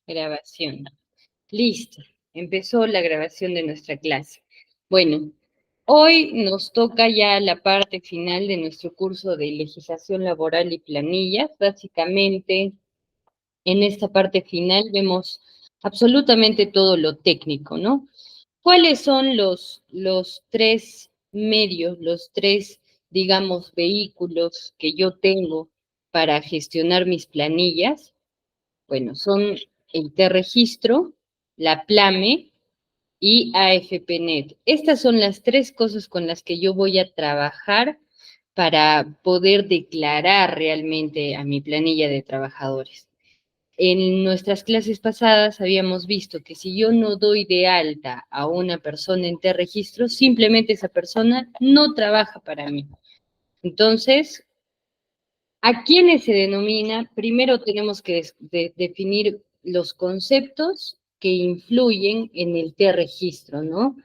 Grabación. Listo. Empezó la grabación de nuestra clase. Bueno, hoy nos toca ya la parte final de nuestro curso de legislación laboral y planillas. Básicamente, en esta parte final vemos absolutamente todo lo técnico, ¿no? ¿Cuáles son los tres medios, los tres, digamos, vehículos que yo tengo para gestionar mis planillas? Bueno, son el T-Registro, la PLAME y AFPNet. Estas son las tres cosas con las que yo voy a trabajar para poder declarar realmente a mi planilla de trabajadores. En nuestras clases pasadas habíamos visto que si yo no doy de alta a una persona en T-Registro, simplemente esa persona no trabaja para mí. Entonces, ¿a quiénes se denomina? Primero tenemos que definir los conceptos que influyen en el T-registro, ¿no?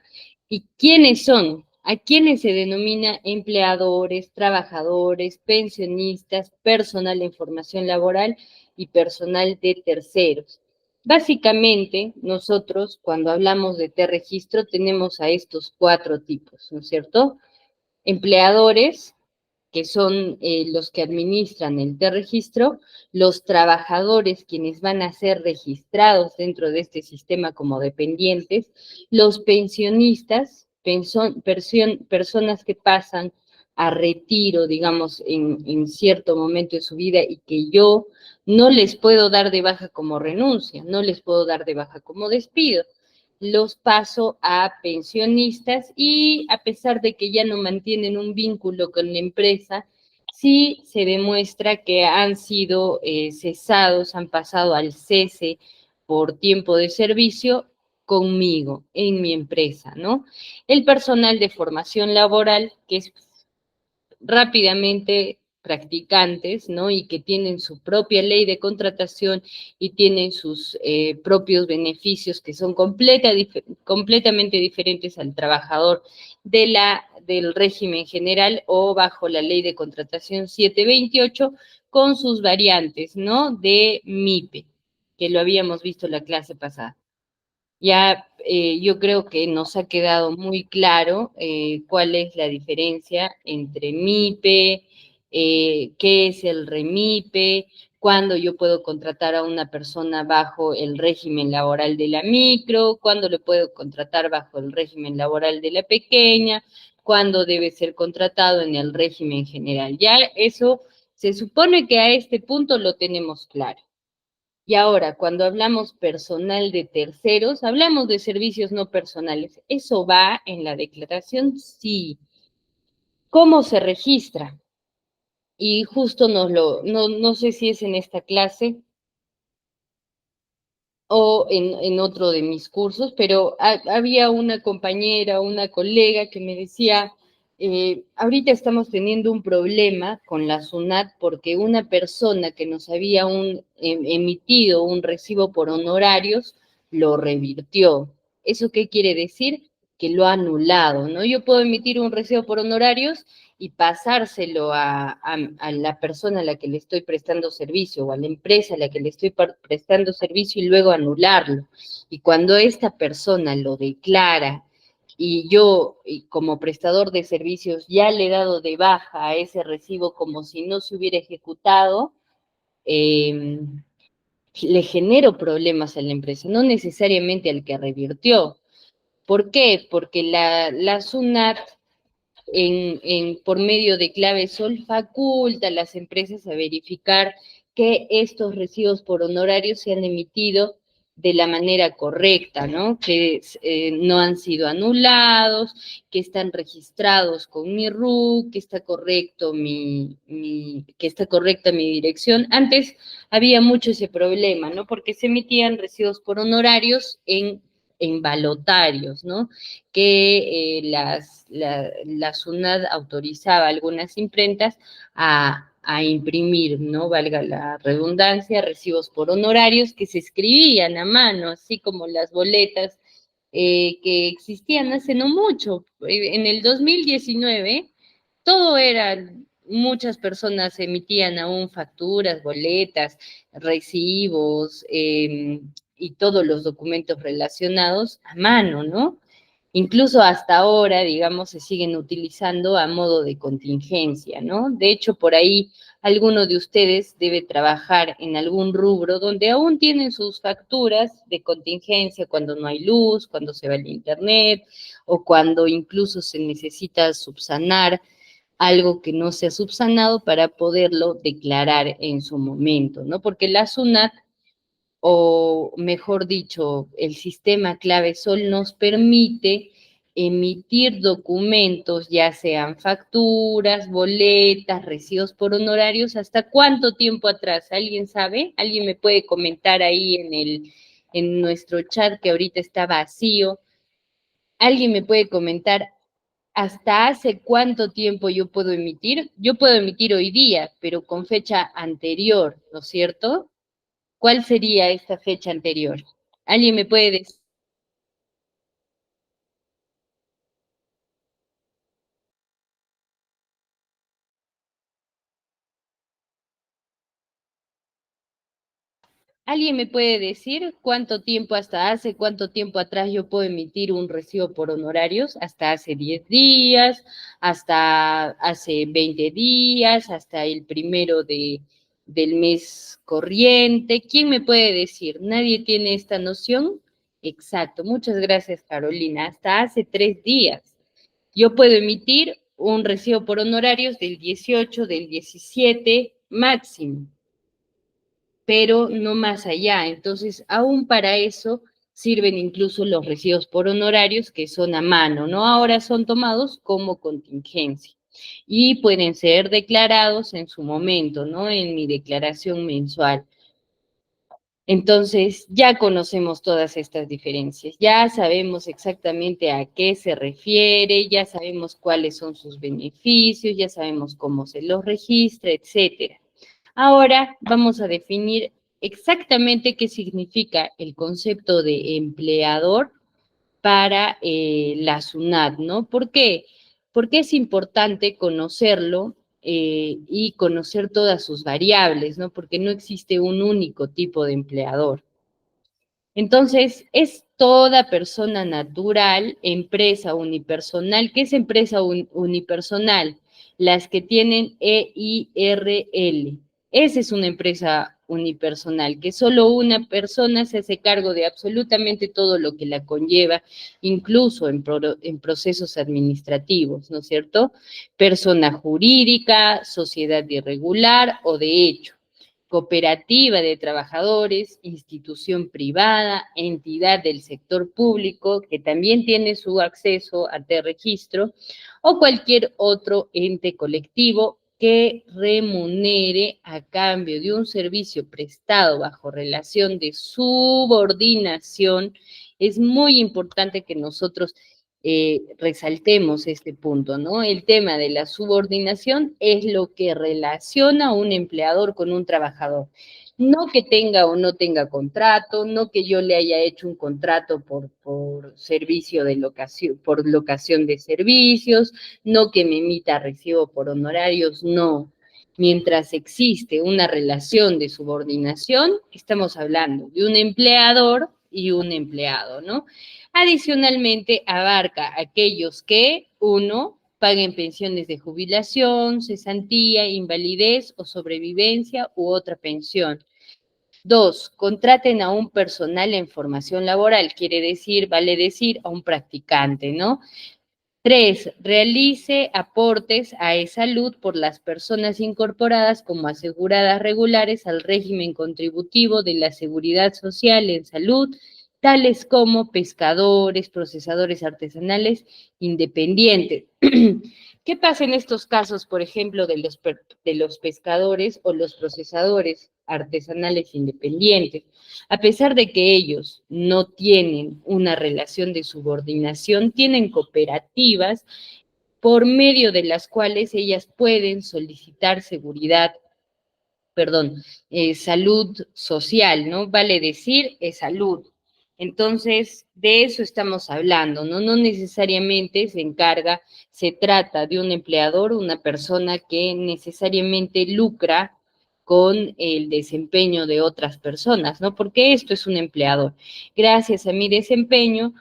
¿Y quiénes son? ¿A quiénes se denomina empleadores, trabajadores, pensionistas, personal de información laboral y personal de terceros? Básicamente, nosotros cuando hablamos de T-registro tenemos a estos cuatro tipos, ¿no es cierto? Empleadores, que son los que administran el T-registro, los trabajadores quienes van a ser registrados dentro de este sistema como dependientes, los pensionistas, personas que pasan a retiro, digamos, en cierto momento de su vida y que yo no les puedo dar de baja como renuncia, no les puedo dar de baja como despido, los paso a pensionistas y a pesar de que ya no mantienen un vínculo con la empresa, sí se demuestra que han sido cesados, han pasado al cese por tiempo de servicio conmigo, en mi empresa, ¿no? El personal de formación laboral, que es rápidamente practicantes, ¿no? Y que tienen su propia ley de contratación y tienen sus propios beneficios que son completamente diferentes al trabajador del régimen general o bajo la ley de contratación 728 con sus variantes, ¿no? De MIPE, que lo habíamos visto en la clase pasada. Ya yo creo que nos ha quedado muy claro cuál es la diferencia entre MIPE, qué es el REMIPE, cuándo yo puedo contratar a una persona bajo el régimen laboral de la micro, cuándo le puedo contratar bajo el régimen laboral de la pequeña, cuándo debe ser contratado en el régimen general. Ya eso se supone que a este punto lo tenemos claro. Y ahora, cuando hablamos personal de terceros, hablamos de servicios no personales. ¿Eso va en la declaración? Sí. ¿Cómo se registra? Y justo no sé si es en esta clase o en otro de mis cursos, pero había una compañera, una colega que me decía, ahorita estamos teniendo un problema con la SUNAT porque una persona que nos había emitido un recibo por honorarios lo revirtió. ¿Eso qué quiere decir? Que lo ha anulado, ¿no? Yo puedo emitir un recibo por honorarios y pasárselo a la persona a la que le estoy prestando servicio o a la empresa a la que le estoy prestando servicio y luego anularlo. Y cuando esta persona lo declara y yo como prestador de servicios ya le he dado de baja a ese recibo como si no se hubiera ejecutado, le genero problemas a la empresa, no necesariamente al que revirtió. ¿Por qué? Porque la SUNAT por medio de clave Sol faculta a las empresas a verificar que estos recibos por honorarios se han emitido de la manera correcta, ¿no? Que no han sido anulados, que están registrados con mi RU, que está correcto que está correcta mi dirección. Antes había mucho ese problema, ¿no? Porque se emitían recibos por honorarios en balotarios, ¿no? Que la SUNAT autorizaba a algunas imprentas a imprimir, ¿no? Valga la redundancia, recibos por honorarios que se escribían a mano, así como las boletas que existían hace no mucho. En el 2019, todo era, muchas personas emitían aún facturas, boletas, recibos, y todos los documentos relacionados a mano, ¿no? Incluso hasta ahora, digamos, se siguen utilizando a modo de contingencia, ¿no? De hecho, por ahí alguno de ustedes debe trabajar en algún rubro donde aún tienen sus facturas de contingencia cuando no hay luz, cuando se va el internet o cuando incluso se necesita subsanar algo que no se ha subsanado para poderlo declarar en su momento, ¿no? Porque la SUNAT, o mejor dicho, el sistema clave Sol nos permite emitir documentos, ya sean facturas, boletas, recibos por honorarios, ¿hasta cuánto tiempo atrás? ¿Alguien sabe? ¿Alguien me puede comentar ahí en nuestro chat que ahorita está vacío? ¿Alguien me puede comentar hasta hace cuánto tiempo yo puedo emitir? Yo puedo emitir hoy día, pero con fecha anterior, ¿no es cierto? ¿Cuál sería esta fecha anterior? ¿Alguien me puede decir? ¿Alguien me puede decir cuánto tiempo hasta hace, cuánto tiempo atrás yo puedo emitir un recibo por honorarios? ¿Hasta hace 10 días, hasta hace 20 días, hasta el primero del mes corriente? ¿Quién me puede decir? ¿Nadie tiene esta noción? Exacto, muchas gracias, Carolina. Hasta hace 3 días. Yo puedo emitir un recibo por honorarios del 18, del 17 máximo, pero no más allá. Entonces, aún para eso sirven incluso los recibos por honorarios que son a mano, ¿no? Ahora son tomados como contingencia y pueden ser declarados en su momento, ¿no? En mi declaración mensual. Entonces, ya conocemos todas estas diferencias, ya sabemos exactamente a qué se refiere, ya sabemos cuáles son sus beneficios, ya sabemos cómo se los registra, etcétera. Ahora vamos a definir exactamente qué significa el concepto de empleador para la SUNAT, ¿no? ¿Por qué? Porque es importante conocerlo y conocer todas sus variables, ¿no? Porque no existe un único tipo de empleador. Entonces, es toda persona natural, empresa unipersonal. ¿Qué es empresa unipersonal? Las que tienen EIRL. Esa es una empresa unipersonal, que solo una persona se hace cargo de absolutamente todo lo que la conlleva, incluso en procesos administrativos, ¿no es cierto? Persona jurídica, sociedad irregular o de hecho cooperativa de trabajadores, institución privada, entidad del sector público que también tiene su acceso a registro o cualquier otro ente colectivo que remunere a cambio de un servicio prestado bajo relación de subordinación. Es muy importante que nosotros resaltemos este punto, ¿no? El tema de la subordinación es lo que relaciona a un empleador con un trabajador. No que tenga o no tenga contrato, no que yo le haya hecho un contrato por servicio de locación, por locación de servicios, no que me emita recibo por honorarios, no. Mientras existe una relación de subordinación, estamos hablando de un empleador y un empleado, ¿no? Adicionalmente, abarca aquellos que, uno, paguen pensiones de jubilación, cesantía, invalidez o sobrevivencia u otra pensión. Dos, contraten a un personal en formación laboral, quiere decir, vale decir, a un practicante, ¿no? Tres, realice aportes a e-salud por las personas incorporadas como aseguradas regulares al régimen contributivo de la seguridad social en salud, tales como pescadores, procesadores artesanales independientes. ¿Qué pasa en estos casos, por ejemplo, de los pescadores o los procesadores artesanales independientes? A pesar de que ellos no tienen una relación de subordinación, tienen cooperativas por medio de las cuales ellas pueden solicitar seguridad, perdón, salud social, ¿no? Vale decir, salud. Entonces, de eso estamos hablando, ¿no? No necesariamente se trata de un empleador, una persona que necesariamente lucra con el desempeño de otras personas, ¿no? Porque esto es un empleador. Gracias a mi desempeño,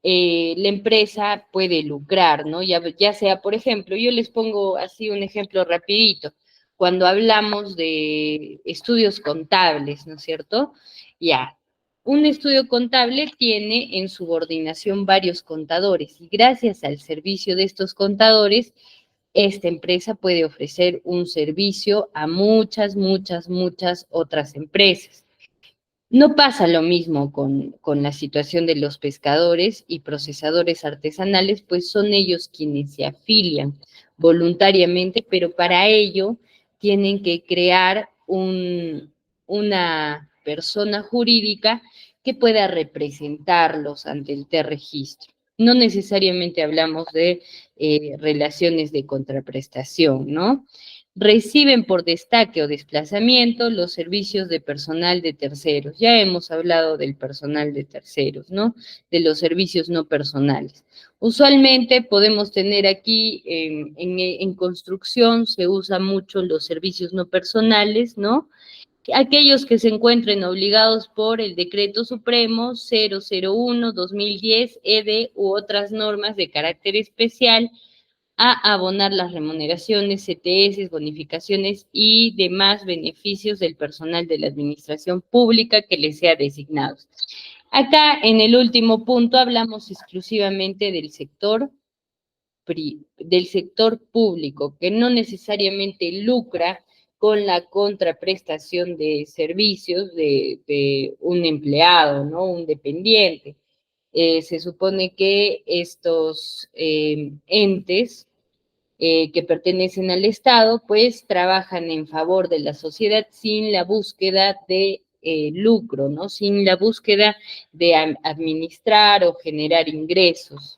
la empresa puede lucrar, ¿no? Ya sea, por ejemplo, yo les pongo así un ejemplo rapidito, cuando hablamos de estudios contables, ¿no es cierto? Ya, un estudio contable tiene en subordinación varios contadores y gracias al servicio de estos contadores, esta empresa puede ofrecer un servicio a muchas otras empresas. No pasa lo mismo con la situación de los pescadores y procesadores artesanales, pues son ellos quienes se afilian voluntariamente, pero para ello tienen que crear una persona jurídica que pueda representarlos ante el T-Registro. No necesariamente hablamos de relaciones de contraprestación, ¿no? Reciben por destaque o desplazamiento los servicios de personal de terceros. Ya hemos hablado del personal de terceros, ¿no? De los servicios no personales. Usualmente podemos tener aquí en construcción, se usa mucho los servicios no personales, ¿no? Aquellos que se encuentren obligados por el Decreto Supremo 001-2010, ED u otras normas de carácter especial a abonar las remuneraciones, CTS, bonificaciones y demás beneficios del personal de la administración pública que les sea designado. Acá, en el último punto, hablamos exclusivamente del sector público, que no necesariamente lucra con la contraprestación de servicios de un empleado, ¿no? Un dependiente. Se supone que estos entes que pertenecen al Estado, pues trabajan en favor de la sociedad sin la búsqueda de lucro, ¿no? Sin la búsqueda de administrar o generar ingresos.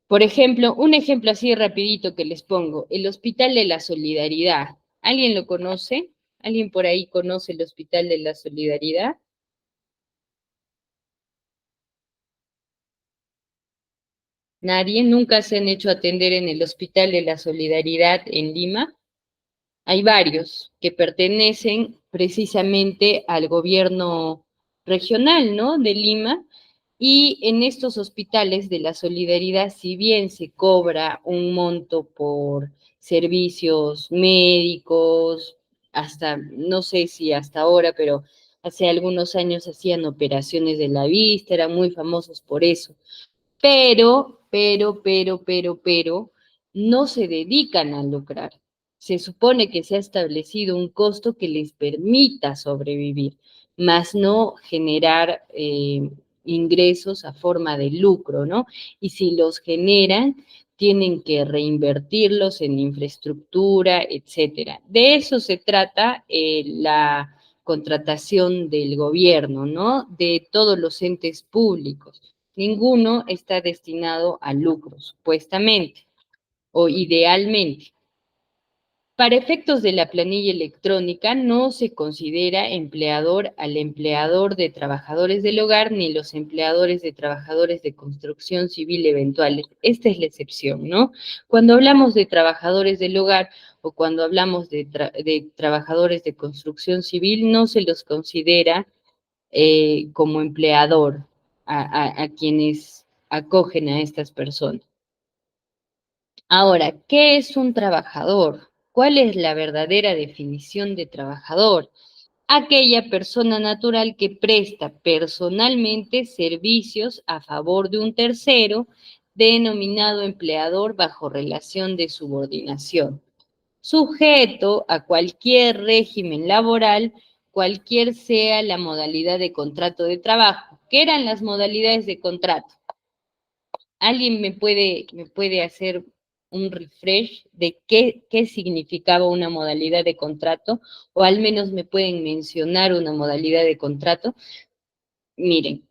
Por ejemplo, un ejemplo así rapidito que les pongo, el Hospital de la Solidaridad. ¿Alguien lo conoce? ¿Alguien por ahí conoce el Hospital de la Solidaridad? ¿Nadie? ¿Nunca se han hecho atender en el Hospital de la Solidaridad en Lima? Hay varios que pertenecen precisamente al gobierno regional, ¿no? De Lima. Y en estos hospitales de la solidaridad, si bien se cobra un monto por servicios médicos, hasta, no sé si hasta ahora, pero hace algunos años hacían operaciones de la vista, eran muy famosos por eso, pero, no se dedican a lucrar. Se supone que se ha establecido un costo que les permita sobrevivir, más no generar ingresos a forma de lucro, ¿no? Y si los generan, tienen que reinvertirlos en infraestructura, etcétera. De eso se trata la contratación del gobierno, ¿no? De todos los entes públicos. Ninguno está destinado a lucro, supuestamente, o idealmente. Para efectos de la planilla electrónica, no se considera empleador al empleador de trabajadores del hogar ni los empleadores de trabajadores de construcción civil eventuales. Esta es la excepción, ¿no? Cuando hablamos de trabajadores del hogar o cuando hablamos de trabajadores de construcción civil, no se los considera como empleador a quienes acogen a estas personas. Ahora, ¿qué es un trabajador? ¿Cuál es la verdadera definición de trabajador? Aquella persona natural que presta personalmente servicios a favor de un tercero, denominado empleador bajo relación de subordinación, sujeto a cualquier régimen laboral, cualquier sea la modalidad de contrato de trabajo. ¿Qué eran las modalidades de contrato? ¿Alguien me puede hacer un refresh de qué significaba una modalidad de contrato? O al menos me pueden mencionar una modalidad de contrato. Miren,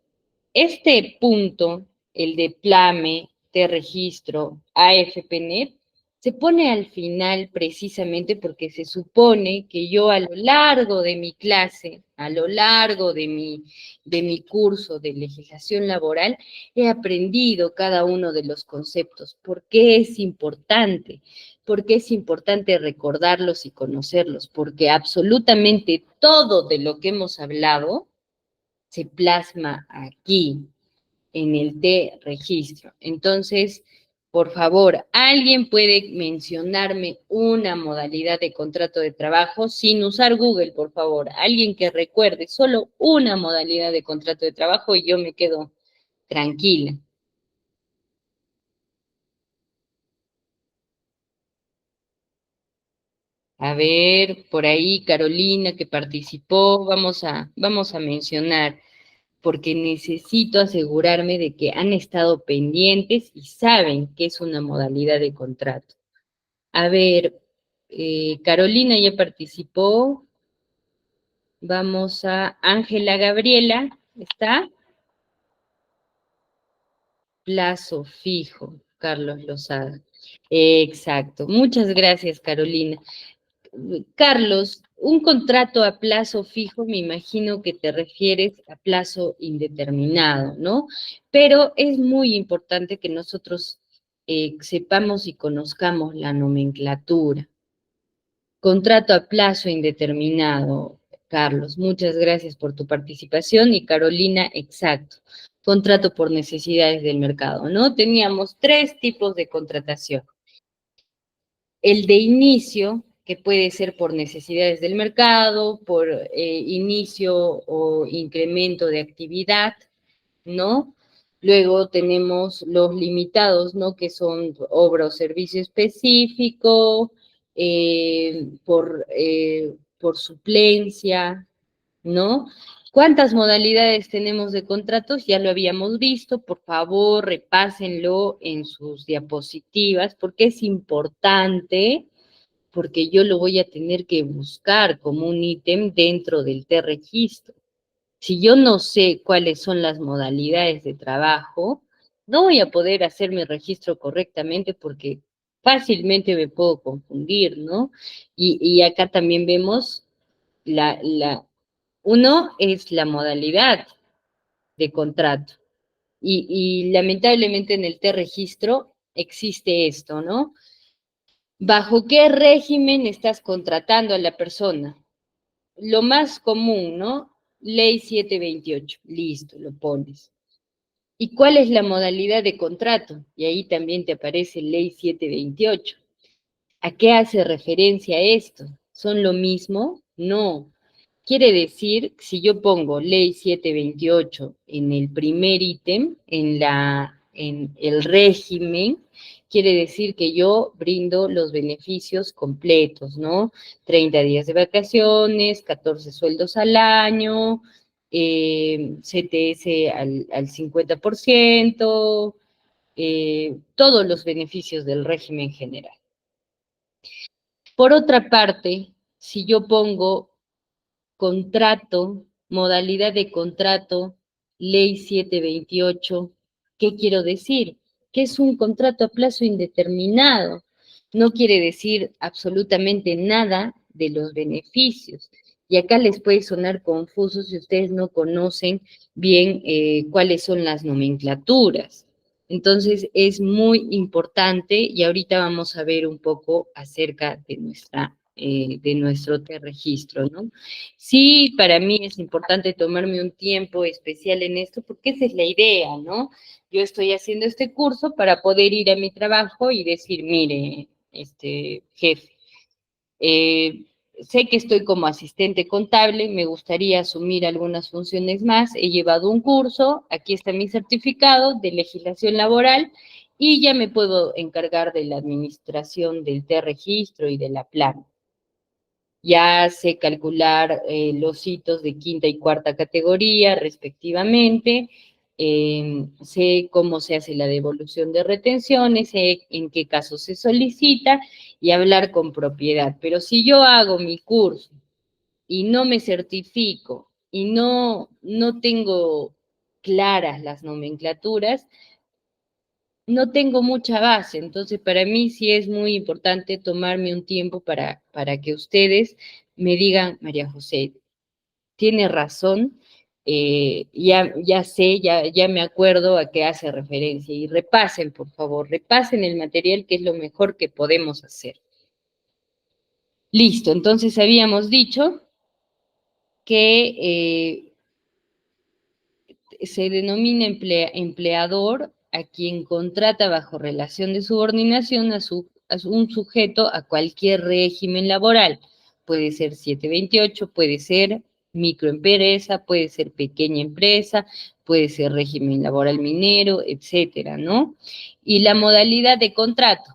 este punto, el de Plame, T-Registro, AFPNet, se pone al final precisamente porque se supone que yo a lo largo de mi clase, a lo largo de mi curso de legislación laboral, he aprendido cada uno de los conceptos. ¿Por qué es importante? ¿Por qué es importante recordarlos y conocerlos? Porque absolutamente todo de lo que hemos hablado se plasma aquí, en el T-registro. Entonces, por favor, ¿alguien puede mencionarme una modalidad de contrato de trabajo sin usar Google, por favor? Alguien que recuerde solo una modalidad de contrato de trabajo y yo me quedo tranquila. A ver, por ahí Carolina que participó, vamos a mencionar, porque necesito asegurarme de que han estado pendientes y saben que es una modalidad de contrato. A ver, Carolina ya participó. Vamos a Ángela Gabriela, ¿está? Plazo fijo, Carlos Lozada. Exacto. Muchas gracias, Carolina. Carlos, un contrato a plazo fijo, me imagino que te refieres a plazo indeterminado, ¿no? Pero es muy importante que nosotros sepamos y conozcamos la nomenclatura. Contrato a plazo indeterminado, Carlos. Muchas gracias por tu participación. Y Carolina, exacto. Contrato por necesidades del mercado, ¿no? Teníamos tres tipos de contratación. El de inicio, que puede ser por necesidades del mercado, por inicio o incremento de actividad, ¿no? Luego tenemos los limitados, ¿no? Que son obra o servicio específico, por suplencia, ¿no? ¿Cuántas modalidades tenemos de contratos? Ya lo habíamos visto, por favor, repásenlo en sus diapositivas, porque es importante, porque yo lo voy a tener que buscar como un ítem dentro del T-registro. Si yo no sé cuáles son las modalidades de trabajo, no voy a poder hacer mi registro correctamente porque fácilmente me puedo confundir, ¿no? Y acá también vemos uno es la modalidad de contrato. Y lamentablemente en el T-registro existe esto, ¿no? ¿Bajo qué régimen estás contratando a la persona? Lo más común, ¿no? Ley 728, listo, lo pones. ¿Y cuál es la modalidad de contrato? Y ahí también te aparece Ley 728. ¿A qué hace referencia esto? ¿Son lo mismo? No. Quiere decir, si yo pongo Ley 728 en el primer ítem, en el régimen, quiere decir que yo brindo los beneficios completos, ¿no? 30 días de vacaciones, 14 sueldos al año, CTS al 50%, todos los beneficios del régimen general. Por otra parte, si yo pongo contrato, modalidad de contrato, ley 728, ¿qué quiero decir? Que es un contrato a plazo indeterminado. No quiere decir absolutamente nada de los beneficios. Y acá les puede sonar confuso si ustedes no conocen bien cuáles son las nomenclaturas. Entonces es muy importante y ahorita vamos a ver un poco acerca de nuestro registro, ¿no? Sí, para mí es importante tomarme un tiempo especial en esto porque esa es la idea, ¿no? Yo estoy haciendo este curso para poder ir a mi trabajo y decir, mire, jefe, eh, sé que estoy como asistente contable, me gustaría asumir algunas funciones más, he llevado un curso, aquí está mi certificado de legislación laboral y ya me puedo encargar de la administración del T-registro y de la planta. Ya sé calcular los hitos de quinta y cuarta categoría respectivamente, sé cómo se hace la devolución de retenciones, sé en qué caso se solicita y hablar con propiedad. Pero si yo hago mi curso y no me certifico y no tengo claras las nomenclaturas, no tengo mucha base, entonces para mí sí es muy importante tomarme un tiempo para que ustedes me digan, María José, tiene razón, ya sé, ya me acuerdo a qué hace referencia. Y repasen, por favor, repasen el material, que es lo mejor que podemos hacer. Listo, entonces habíamos dicho que se denomina empleador a quien contrata bajo relación de subordinación un sujeto a cualquier régimen laboral. Puede ser 728, puede ser microempresa, puede ser pequeña empresa, puede ser régimen laboral minero, etcétera, ¿no? Y la modalidad de contrato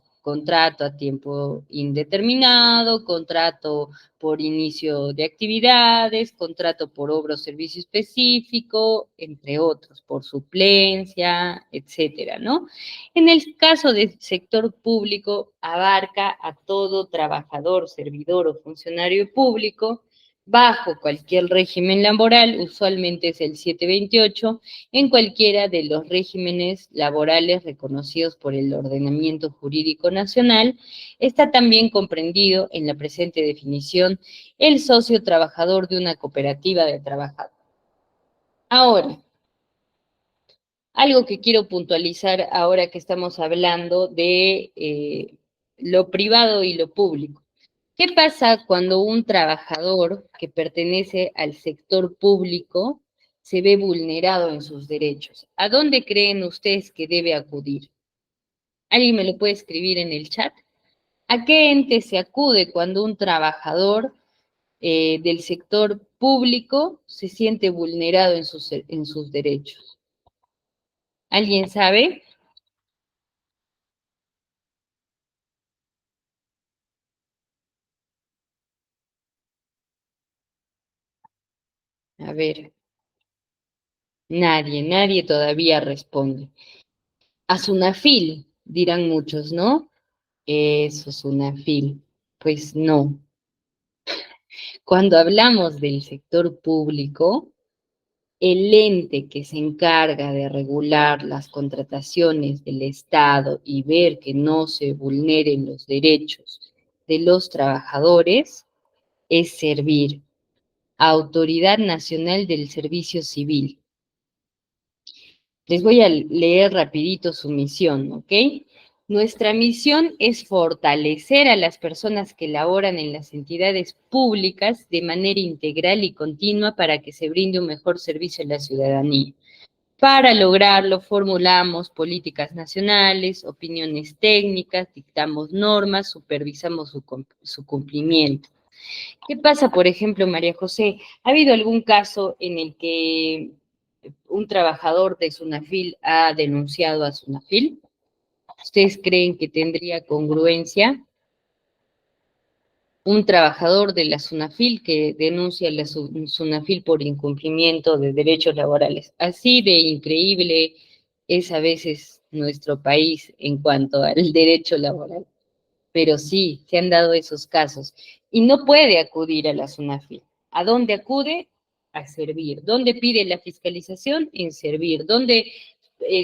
a tiempo indeterminado, contrato por inicio de actividades, contrato por obra o servicio específico, entre otros, por suplencia, etcétera, ¿no? En el caso del sector público, abarca a todo trabajador, servidor o funcionario público bajo cualquier régimen laboral, usualmente es el 728, en cualquiera de los regímenes laborales reconocidos por el ordenamiento jurídico nacional. Está también comprendido en la presente definición el socio trabajador de una cooperativa de trabajadores. Ahora, algo que quiero puntualizar ahora que estamos hablando de lo privado y lo público. ¿Qué pasa cuando un trabajador que pertenece al sector público se ve vulnerado en sus derechos? ¿A dónde creen ustedes que debe acudir? ¿Alguien me lo puede escribir en el chat? ¿A qué ente se acude cuando un trabajador del sector público se siente vulnerado en sus derechos? ¿Alguien sabe? A ver, nadie todavía responde. A Sunafil, dirán muchos, ¿no? Eso, Sunafil. Pues no. Cuando hablamos del sector público, el ente que se encarga de regular las contrataciones del Estado y ver que no se vulneren los derechos de los trabajadores es Servir, Autoridad Nacional del Servicio Civil. Les voy a leer rapidito su misión, ¿ok? Nuestra misión es fortalecer a las personas que laboran en las entidades públicas de manera integral y continua para que se brinde un mejor servicio a la ciudadanía. Para lograrlo, formulamos políticas nacionales, opiniones técnicas, dictamos normas, supervisamos su cumplimiento. ¿Qué pasa, por ejemplo, María José? ¿Ha habido algún caso en el que un trabajador de Sunafil ha denunciado a Sunafil? ¿Ustedes creen que tendría congruencia un trabajador de la Sunafil que denuncia a la Sunafil por incumplimiento de derechos laborales? Así de increíble es a veces nuestro país en cuanto al derecho laboral. Pero sí, se han dado esos casos. Y no puede acudir a la SUNAFIL. ¿A dónde acude? A Servir. ¿Dónde pide la fiscalización? En Servir. ¿Dónde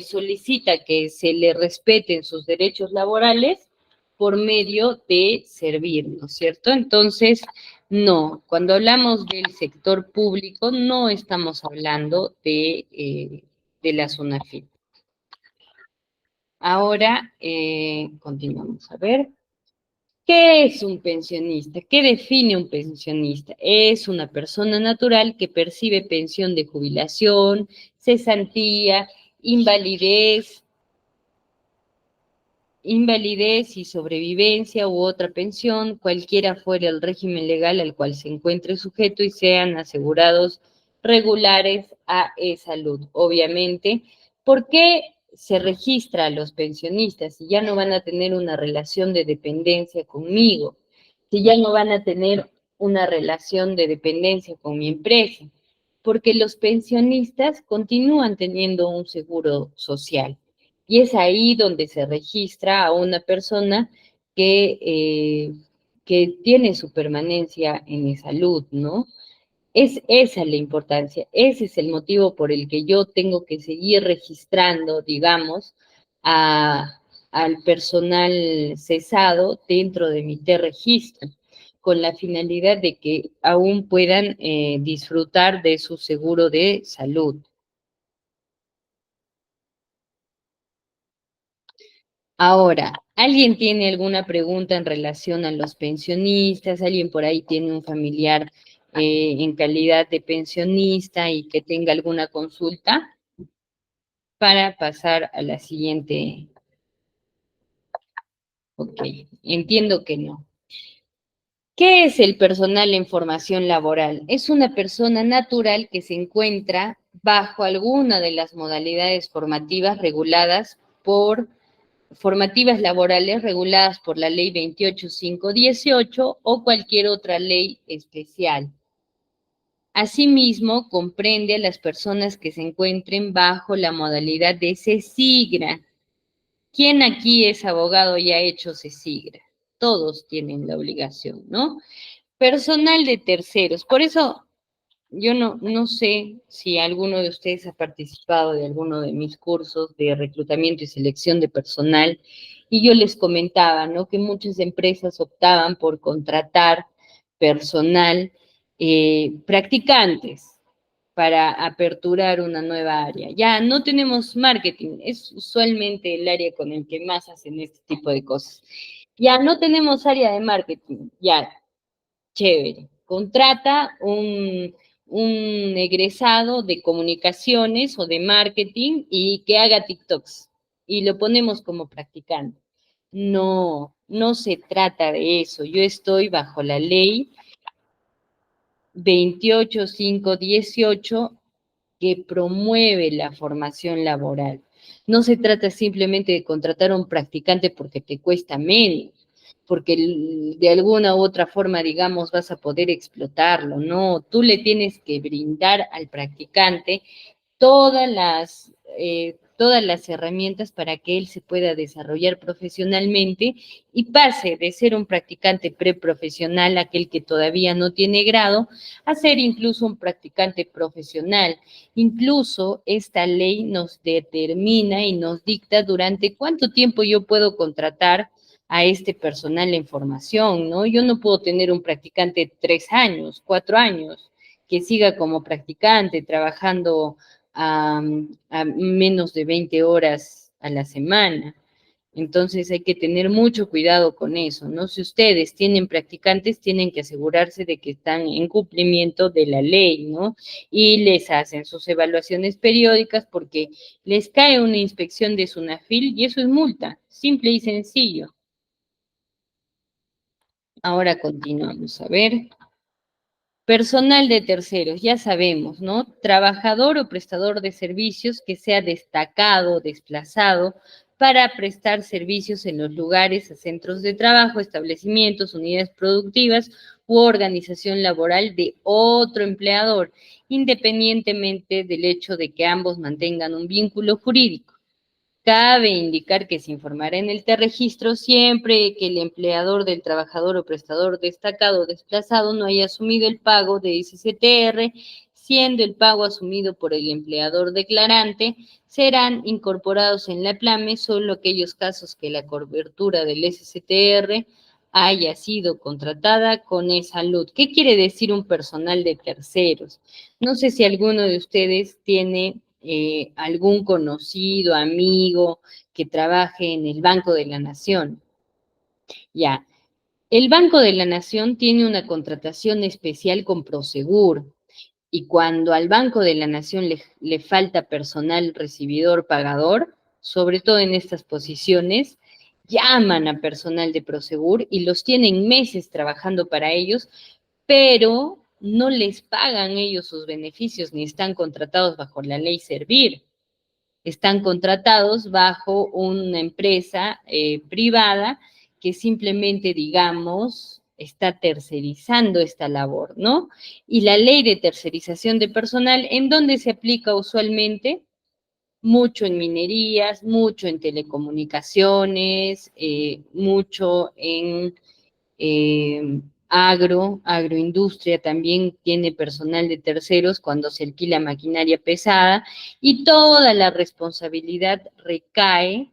solicita que se le respeten sus derechos laborales? Por medio de Servir, ¿no es cierto? Entonces, no, cuando hablamos del sector público, no estamos hablando de la SUNAFIL. Ahora, continuamos a ver. ¿Qué es un pensionista? ¿Qué define un pensionista? Es una persona natural que percibe pensión de jubilación, cesantía, invalidez, invalidez y sobrevivencia u otra pensión, cualquiera fuera el régimen legal al cual se encuentre sujeto y sean asegurados regulares a salud. Obviamente, ¿por qué se registra a los pensionistas si ya no van a tener una relación de dependencia conmigo? Si ya no van a tener una relación de dependencia con mi empresa, porque los pensionistas continúan teniendo un seguro social. Y es ahí donde se registra a una persona que tiene su permanencia en salud, ¿no? Es esa la importancia, ese es el motivo por el que yo tengo que seguir registrando, digamos, al personal cesado dentro de mi T-registro, con la finalidad de que aún puedan disfrutar de su seguro de salud. Ahora, ¿alguien tiene alguna pregunta en relación a los pensionistas? ¿Alguien por ahí tiene un familiar en calidad de pensionista y que tenga alguna consulta? Para pasar a la siguiente. Ok, entiendo que no. ¿Qué es el personal en formación laboral? Es una persona natural que se encuentra bajo alguna de las modalidades formativas laborales reguladas por la Ley 28518 o cualquier otra ley especial. Asimismo, comprende a las personas que se encuentren bajo la modalidad de CESIGRA. ¿Quién aquí es abogado y ha hecho CESIGRA? Todos tienen la obligación, ¿no? Personal de terceros. Por eso yo no sé si alguno de ustedes ha participado de alguno de mis cursos de reclutamiento y selección de personal, y yo les comentaba, ¿no? Que muchas empresas optaban por contratar personal, practicantes, para aperturar una nueva área. Ya no tenemos marketing, es usualmente el área con el que más hacen este tipo de cosas. Ya no tenemos área de marketing, ya, chévere. Contrata un egresado de comunicaciones o de marketing y que haga TikToks y lo ponemos como practicante. No se trata de eso. Yo estoy bajo la ley 28518 que promueve la formación laboral. No se trata simplemente de contratar a un practicante porque te cuesta menos, porque de alguna u otra forma, digamos, vas a poder explotarlo. No, tú le tienes que brindar al practicante todas las herramientas para que él se pueda desarrollar profesionalmente y pase de ser un practicante preprofesional, aquel que todavía no tiene grado, a ser incluso un practicante profesional. Incluso esta ley nos determina y nos dicta durante cuánto tiempo yo puedo contratar a este personal en formación, ¿no? Yo no puedo tener un practicante 3 años, 4 años, que siga como practicante trabajando a, a menos de 20 horas a la semana. Entonces hay que tener mucho cuidado con eso, ¿no? Si ustedes tienen practicantes, tienen que asegurarse de que están en cumplimiento de la ley, ¿no? Y les hacen sus evaluaciones periódicas porque les cae una inspección de SUNAFIL y eso es multa, simple y sencillo. Ahora continuamos, a ver. Personal de terceros, ya sabemos, ¿no? Trabajador o prestador de servicios que sea destacado, desplazado para prestar servicios en los lugares, centros de trabajo, establecimientos, unidades productivas u organización laboral de otro empleador, independientemente del hecho de que ambos mantengan un vínculo jurídico. Cabe indicar que se informará en el registro siempre que el empleador del trabajador o prestador destacado o desplazado no haya asumido el pago de SCTR, siendo el pago asumido por el empleador declarante, serán incorporados en la PLAME solo aquellos casos que la cobertura del SCTR haya sido contratada con e-salud. ¿Qué quiere decir un personal de terceros? No sé si alguno de ustedes tiene algún conocido, amigo que trabaje en el Banco de la Nación. Ya, el Banco de la Nación tiene una contratación especial con Prosegur y cuando al Banco de la Nación le falta personal recibidor pagador, sobre todo en estas posiciones, llaman a personal de Prosegur y los tienen meses trabajando para ellos, pero no les pagan ellos sus beneficios ni están contratados bajo la ley Servir. Están contratados bajo una empresa privada que simplemente, digamos, está tercerizando esta labor, ¿no? Y la ley de tercerización de personal, ¿en dónde se aplica usualmente? Mucho en minerías, mucho en telecomunicaciones, mucho en agroindustria también tiene personal de terceros cuando se alquila maquinaria pesada y toda la responsabilidad recae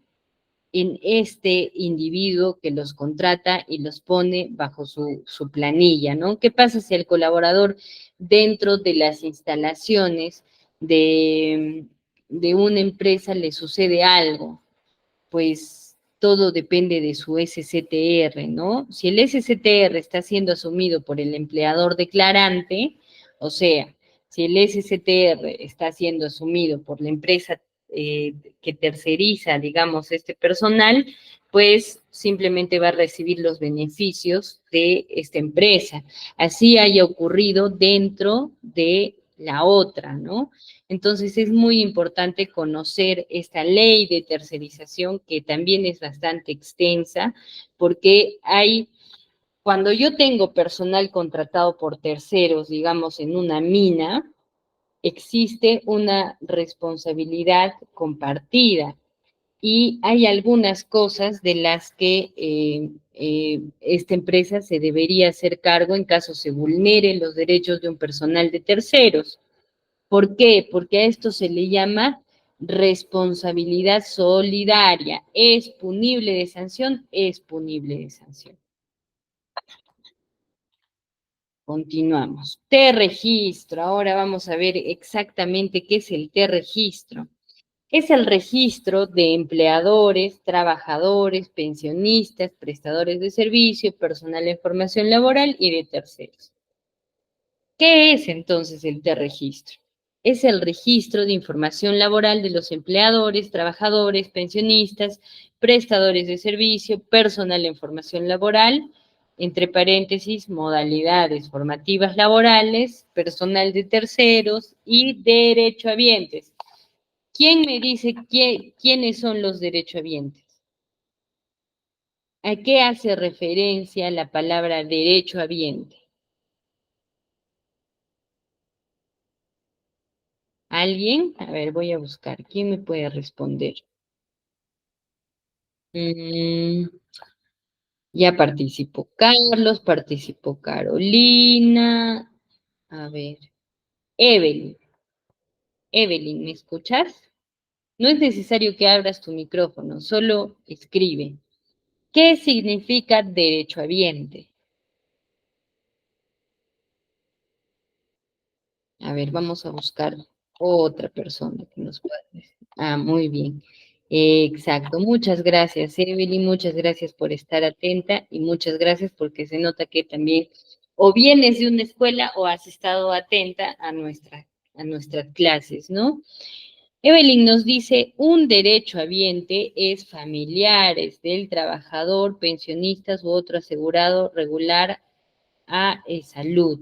en este individuo que los contrata y los pone bajo su planilla, ¿no? ¿Qué pasa si el colaborador dentro de las instalaciones de una empresa le sucede algo? Pues todo depende de su SCTR, ¿no? Si el SCTR está siendo asumido por el empleador declarante, o sea, si el SCTR está siendo asumido por la empresa que terceriza, digamos, este personal, pues simplemente va a recibir los beneficios de esta empresa. Así haya ocurrido dentro de la otra, ¿no? Entonces es muy importante conocer esta ley de tercerización que también es bastante extensa porque cuando yo tengo personal contratado por terceros, digamos en una mina, existe una responsabilidad compartida y hay algunas cosas de las que esta empresa se debería hacer cargo en caso se vulneren los derechos de un personal de terceros. ¿Por qué? Porque a esto se le llama responsabilidad solidaria. ¿Es punible de sanción? Es punible de sanción. Continuamos. T-registro. Ahora vamos a ver exactamente qué es el T-registro. Es el registro de empleadores, trabajadores, pensionistas, prestadores de servicio, personal en formación laboral y de terceros. ¿Qué es entonces el T-registro? Es el registro de información laboral de los empleadores, trabajadores, pensionistas, prestadores de servicio, personal en formación laboral, entre paréntesis, modalidades formativas laborales, personal de terceros y derechohabientes. ¿Quién me dice quiénes son los derechohabientes? ¿A qué hace referencia la palabra derechohabiente? ¿Alguien? A ver, voy a buscar. ¿Quién me puede responder? Mm, ya participó Carlos, participó Carolina. A ver, Evelyn. Evelyn, ¿me escuchas? No es necesario que abras tu micrófono, solo escribe. ¿Qué significa derechohabiente? A ver, vamos a buscar otra persona que nos pueda decir. Ah, muy bien. Exacto. Muchas gracias, Evelyn. Muchas gracias por estar atenta y muchas gracias porque se nota que también o vienes de una escuela o has estado atenta a nuestras clases, ¿no? Evelyn nos dice, un derecho habiente es familiares del trabajador, pensionistas u otro asegurado regular a salud.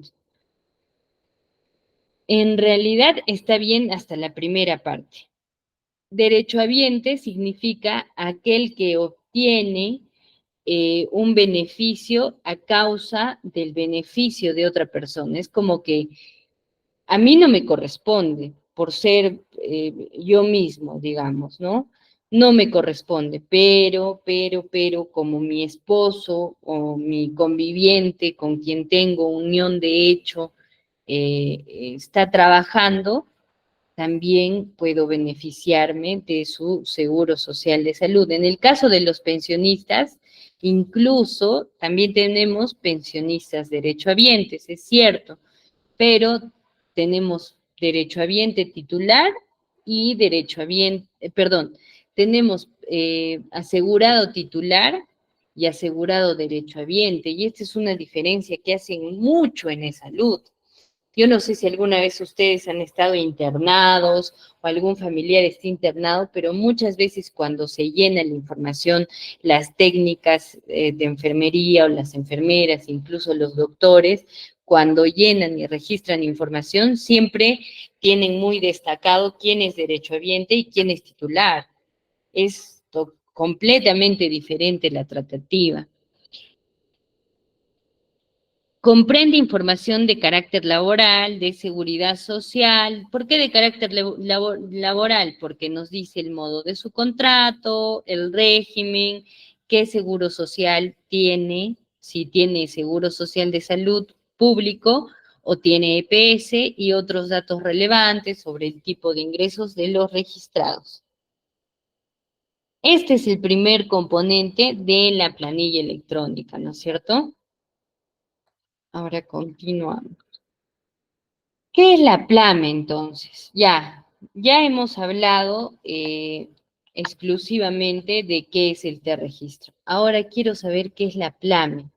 En realidad está bien hasta la primera parte. Derechohabiente significa aquel que obtiene un beneficio a causa del beneficio de otra persona. Es como que a mí no me corresponde por ser yo mismo, digamos, ¿no? No me corresponde, pero, como mi esposo o mi conviviente con quien tengo unión de hecho está trabajando, también puedo beneficiarme de su seguro social de salud. En el caso de los pensionistas, incluso también tenemos pensionistas derechohabientes, es cierto, pero tenemos derechohabiente titular y derechohabiente, perdón, tenemos asegurado titular y asegurado derechohabiente, y esta es una diferencia que hacen mucho en salud. Yo no sé si alguna vez ustedes han estado internados o algún familiar está internado, pero muchas veces cuando se llena la información, las técnicas de enfermería o las enfermeras, incluso los doctores, cuando llenan y registran información, siempre tienen muy destacado quién es derechohabiente y quién es titular. Es completamente diferente la tratativa. Comprende información de carácter laboral, de seguridad social. ¿Por qué de carácter laboral? Porque nos dice el modo de su contrato, el régimen, qué seguro social tiene, si tiene seguro social de salud público o tiene EPS y otros datos relevantes sobre el tipo de ingresos de los registrados. Este es el primer componente de la planilla electrónica, ¿no es cierto? Ahora continuamos. ¿Qué es la PLAME entonces? Ya hemos hablado exclusivamente de qué es el T-registro. Ahora quiero saber qué es la PLAME.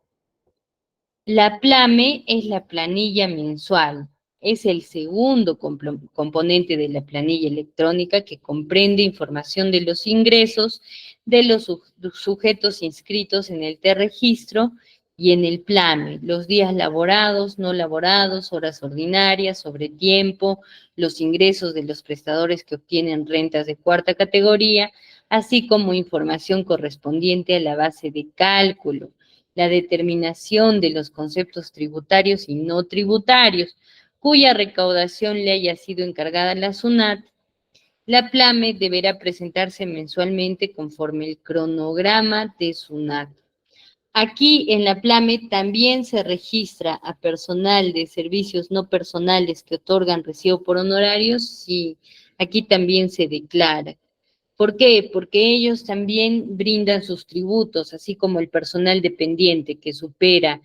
La PLAME es la planilla mensual. Es el segundo componente de la planilla electrónica que comprende información de los ingresos de los sujetos inscritos en el T-registro y en el PLAME, los días laborados, no laborados, horas ordinarias, sobre tiempo, los ingresos de los prestadores que obtienen rentas de cuarta categoría, así como información correspondiente a la base de cálculo, la determinación de los conceptos tributarios y no tributarios, cuya recaudación le haya sido encargada a la SUNAT. La PLAME deberá presentarse mensualmente conforme el cronograma de SUNAT. Aquí en la PLAME también se registra a personal de servicios no personales que otorgan recibo por honorarios, sí, aquí también se declara. ¿Por qué? Porque ellos también brindan sus tributos, así como el personal dependiente que supera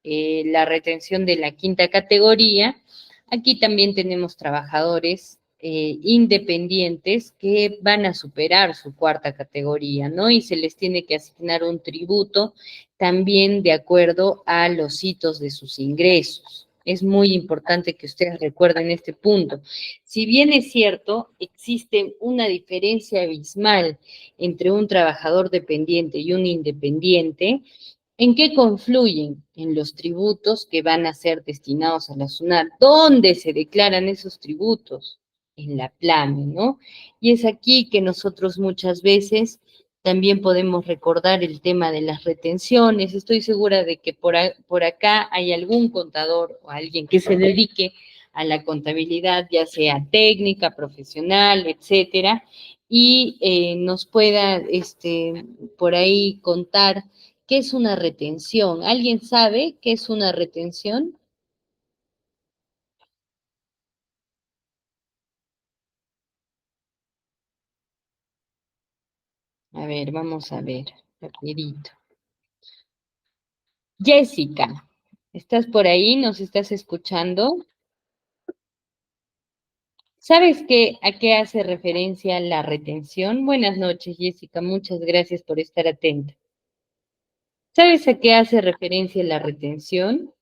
la retención de la quinta categoría. Aquí también tenemos trabajadores independientes que van a superar su cuarta categoría, ¿no? Y se les tiene que asignar un tributo también de acuerdo a los hitos de sus ingresos. Es muy importante que ustedes recuerden este punto. Si bien es cierto, existe una diferencia abismal entre un trabajador dependiente y un independiente, ¿en qué confluyen? En los tributos que van a ser destinados a la SUNAT. ¿Dónde se declaran esos tributos? En la PLAME, ¿no? Y es aquí que nosotros muchas veces también podemos recordar el tema de las retenciones. Estoy segura de que por acá hay algún contador o alguien que se dedique a la contabilidad, ya sea técnica, profesional, etcétera, y nos pueda por ahí contar qué es una retención. ¿Alguien sabe qué es una retención? A ver, vamos a ver, rapidito. Jessica, ¿estás por ahí? ¿Nos estás escuchando? ¿Sabes a qué hace referencia la retención? Buenas noches, Jessica. Muchas gracias por estar atenta. ¿Sabes a qué hace referencia la retención?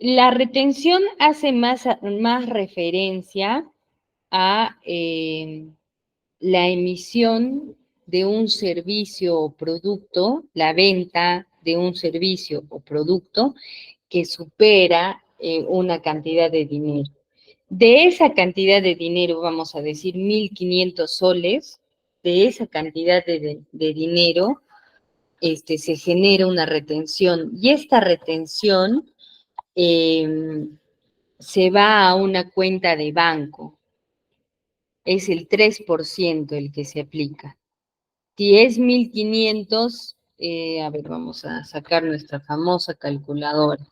La retención hace más referencia a la emisión de un servicio o producto, la venta de un servicio o producto que supera una cantidad de dinero. De esa cantidad de dinero, vamos a decir 1.500 soles, de esa cantidad de dinero, se genera una retención. Y esta retención se va a una cuenta de banco. Es el 3% el que se aplica. Si es 1.500, a ver, vamos a sacar nuestra famosa calculadora.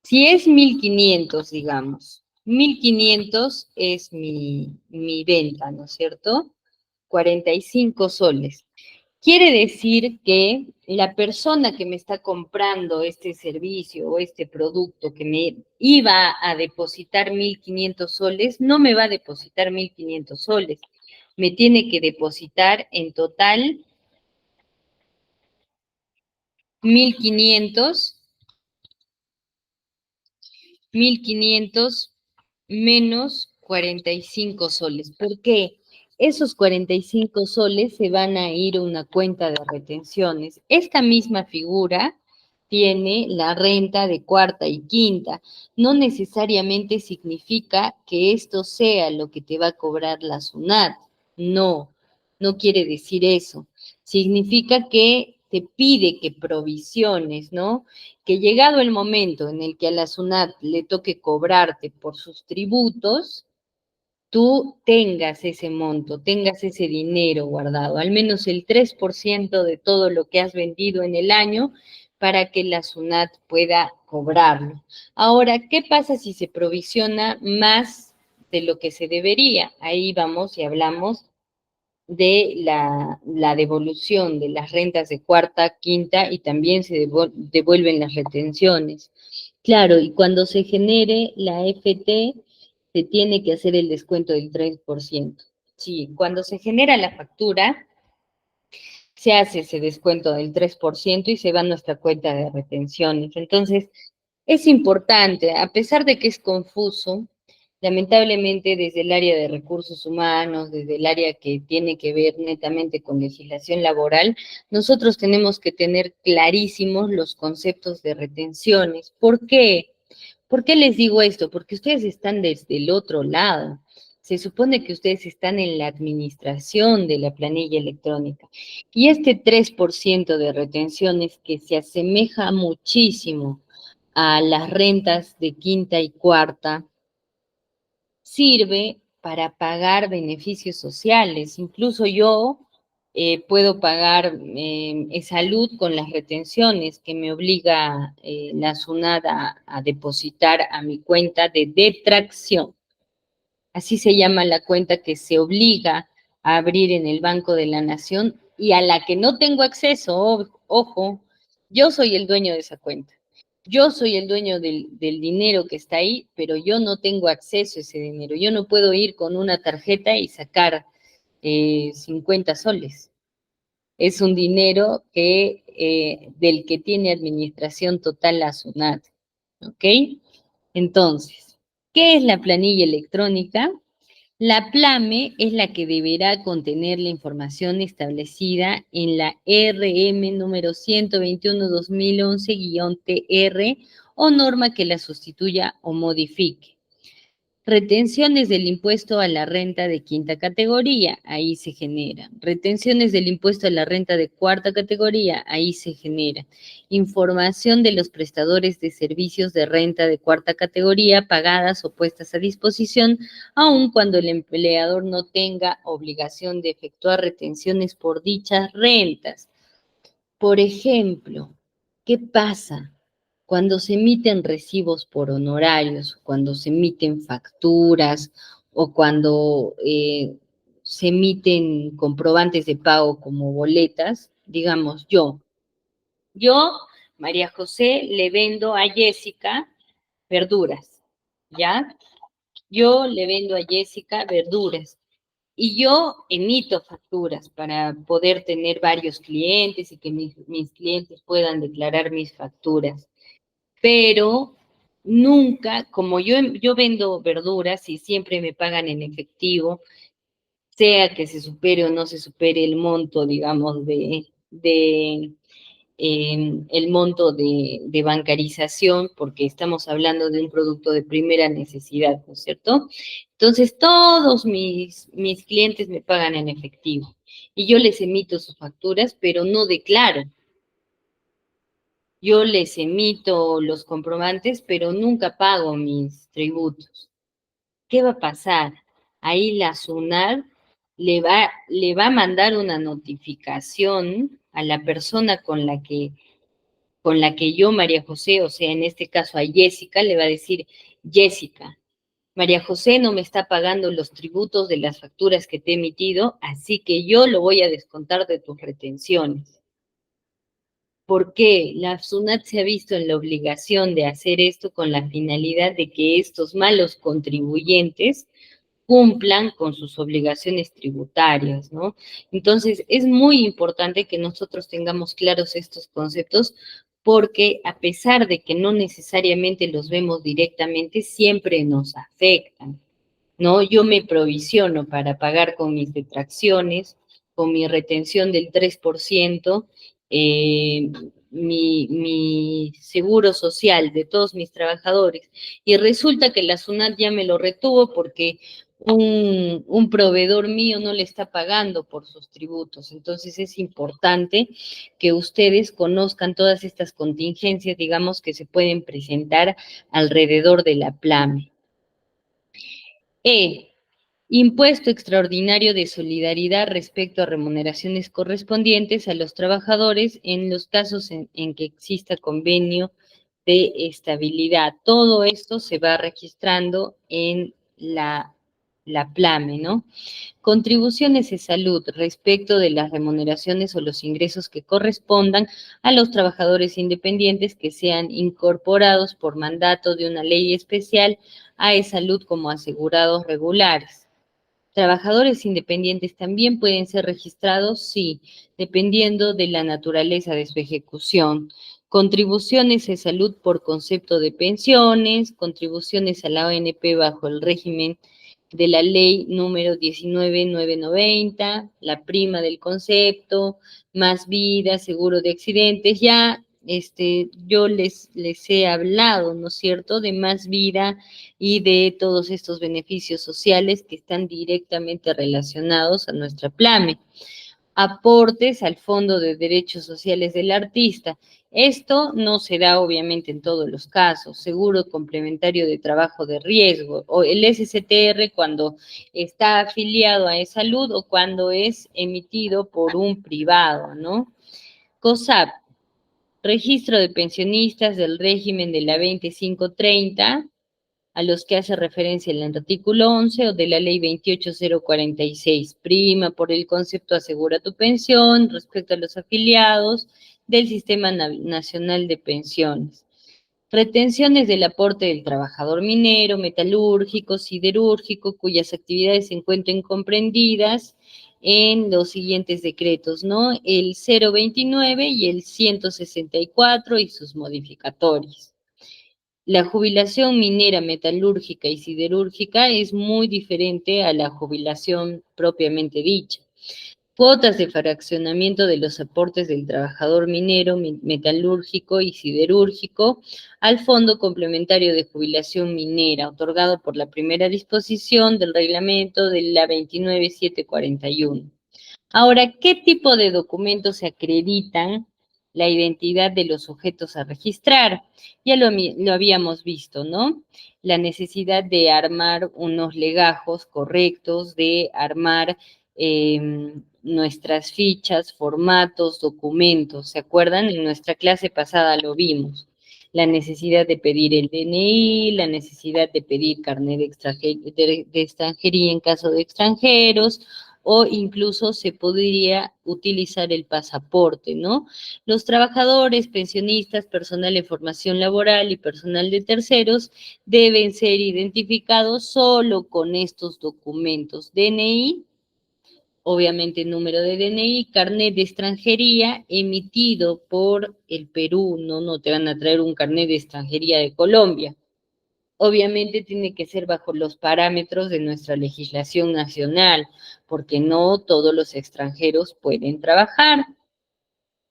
Si es 1.500, digamos, 1.500 es mi venta, ¿no es cierto? 45 soles. Quiere decir que la persona que me está comprando este servicio o este producto que me iba a depositar 1.500 soles, no me va a depositar 1.500 soles. Me tiene que depositar en total 1.500 1.500 menos 45 soles. ¿Por qué? Esos 45 soles se van a ir a una cuenta de retenciones. Esta misma figura tiene la renta de cuarta y quinta. No necesariamente significa que esto sea lo que te va a cobrar la SUNAT. No, no quiere decir eso. Significa que te pide que provisiones, ¿no? Que llegado el momento en el que a la SUNAT le toque cobrarte por sus tributos, tú tengas ese monto, tengas ese dinero guardado, al menos el 3% de todo lo que has vendido en el año para que la SUNAT pueda cobrarlo. Ahora, ¿qué pasa si se provisiona más de lo que se debería? Ahí vamos y hablamos de la devolución de las rentas de cuarta, quinta y también se devuelven las retenciones. Claro, y cuando se genere la FT, se tiene que hacer el descuento del 3%. Sí, cuando se genera la factura, se hace ese descuento del 3% y se va a nuestra cuenta de retenciones. Entonces, es importante, a pesar de que es confuso, lamentablemente desde el área de recursos humanos, desde el área que tiene que ver netamente con legislación laboral, nosotros tenemos que tener clarísimos los conceptos de retenciones. ¿Por qué? ¿Por qué les digo esto? Porque ustedes están desde el otro lado. Se supone que ustedes están en la administración de la planilla electrónica. Y este 3% de retenciones que se asemeja muchísimo a las rentas de quinta y cuarta, sirve para pagar beneficios sociales. Incluso yo puedo pagar salud con las retenciones que me obliga la SUNAT a depositar a mi cuenta de detracción. Así se llama la cuenta que se obliga a abrir en el Banco de la Nación y a la que no tengo acceso. Ojo, yo soy el dueño de esa cuenta. Yo soy el dueño del dinero que está ahí, pero yo no tengo acceso a ese dinero. Yo no puedo ir con una tarjeta y sacar 50 soles. Es un dinero del que tiene administración total la SUNAT. ¿Ok? Entonces, ¿qué es la planilla electrónica? La PLAME es la que deberá contener la información establecida en la RM número 121-2011-TR o norma que la sustituya o modifique. Retenciones del impuesto a la renta de quinta categoría, ahí se genera. Retenciones del impuesto a la renta de cuarta categoría, ahí se genera. Información de los prestadores de servicios de renta de cuarta categoría pagadas o puestas a disposición, aun cuando el empleador no tenga obligación de efectuar retenciones por dichas rentas. Por ejemplo, ¿qué pasa cuando se emiten recibos por honorarios, cuando se emiten facturas o cuando se emiten comprobantes de pago como boletas? Digamos, yo, María José, le vendo a Jessica verduras, ¿ya? Yo le vendo a Jessica verduras. Y yo emito facturas para poder tener varios clientes y que mis clientes puedan declarar mis facturas. Pero nunca, como yo vendo verduras y siempre me pagan en efectivo, sea que se supere o no se supere el monto, digamos, el monto de bancarización, porque estamos hablando de un producto de primera necesidad, ¿no es cierto? Entonces, todos mis clientes me pagan en efectivo y yo les emito sus facturas, pero no declaro. Yo les emito los comprobantes, pero nunca pago mis tributos. ¿Qué va a pasar? Ahí la SUNAT le va a mandar una notificación a la persona con la que yo, María José, o sea, en este caso a Jessica, le va a decir, Jessica, María José no me está pagando los tributos de las facturas que te he emitido, así que yo lo voy a descontar de tus retenciones. ¿Por qué? La SUNAT se ha visto en la obligación de hacer esto con la finalidad de que estos malos contribuyentes cumplan con sus obligaciones tributarias, ¿no? Entonces, es muy importante que nosotros tengamos claros estos conceptos porque a pesar de que no necesariamente los vemos directamente, siempre nos afectan, ¿no? Yo me provisiono para pagar con mis detracciones, con mi retención del 3%, eh, mi seguro social de todos mis trabajadores, y resulta que la SUNAT ya me lo retuvo porque un proveedor mío no le está pagando por sus tributos. Entonces es importante que ustedes conozcan todas estas contingencias, digamos, que se pueden presentar alrededor de la PLAME. Impuesto extraordinario de solidaridad respecto a remuneraciones correspondientes a los trabajadores en los casos en que exista convenio de estabilidad. Todo esto se va registrando en la PLAME, ¿no? Contribuciones de salud respecto de las remuneraciones o los ingresos que correspondan a los trabajadores independientes que sean incorporados por mandato de una ley especial a e-salud como asegurados regulares. ¿Trabajadores independientes también pueden ser registrados? Sí, dependiendo de la naturaleza de su ejecución. Contribuciones de salud por concepto de pensiones, contribuciones a la ONP bajo el régimen de la ley número 19.990, la prima del concepto, más vida, seguro de accidentes, ya yo les he hablado, ¿no es cierto?, de más vida y de todos estos beneficios sociales que están directamente relacionados a nuestra PLAME. Aportes al Fondo de Derechos Sociales del Artista. Esto no se da obviamente en todos los casos. Seguro complementario de trabajo de riesgo o el SCTR cuando está afiliado a e-salud o cuando es emitido por un privado, ¿no? COSAP, registro de pensionistas del régimen de la 2530, a los que hace referencia el artículo 11 o de la ley 28046, prima por el concepto asegura tu pensión respecto a los afiliados del Sistema Nacional de Pensiones. Retenciones del aporte del trabajador minero, metalúrgico, siderúrgico, cuyas actividades se encuentren comprendidas en los siguientes decretos, ¿no? El 029 y el 164 y sus modificatorios. La jubilación minera, metalúrgica y siderúrgica es muy diferente a la jubilación propiamente dicha. Cuotas de fraccionamiento de los aportes del trabajador minero, metalúrgico y siderúrgico al Fondo Complementario de Jubilación Minera, otorgado por la primera disposición del reglamento de la 29741. Ahora, ¿qué tipo de documentos se acreditan la identidad de los sujetos a registrar? Ya lo habíamos visto, ¿no? La necesidad de armar unos legajos correctos, de armar nuestras fichas, formatos, documentos. ¿Se acuerdan? En nuestra clase pasada lo vimos. La necesidad de pedir el DNI, la necesidad de pedir carnet de extranjería en caso de extranjeros, o incluso se podría utilizar el pasaporte, ¿no? Los trabajadores, pensionistas, personal en formación laboral y personal de terceros deben ser identificados solo con estos documentos: DNI, obviamente número de DNI, carnet de extranjería emitido por el Perú, no te van a traer un carnet de extranjería de Colombia. Obviamente tiene que ser bajo los parámetros de nuestra legislación nacional, porque no todos los extranjeros pueden trabajar.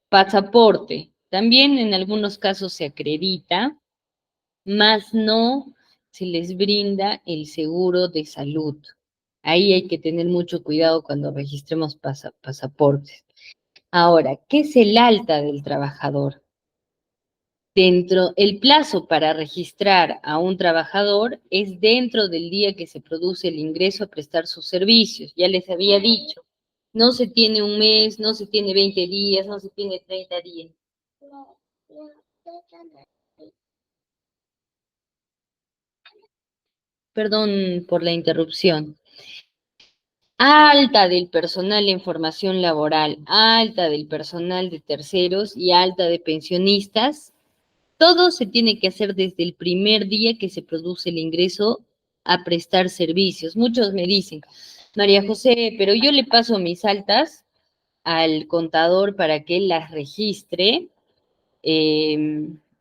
Pasaporte, también en algunos casos se acredita, mas no se les brinda el seguro de salud. Ahí hay que tener mucho cuidado cuando registremos pasaportes. Ahora, ¿qué es el alta del trabajador? El plazo para registrar a un trabajador es dentro del día que se produce el ingreso a prestar sus servicios. Ya les había dicho, no se tiene un mes, no se tiene 20 días, no se tiene 30 días. Perdón por la interrupción. Alta del personal en formación laboral, alta del personal de terceros y alta de pensionistas. Todo se tiene que hacer desde el primer día que se produce el ingreso a prestar servicios. Muchos me dicen, María José, pero yo le paso mis altas al contador para que él las registre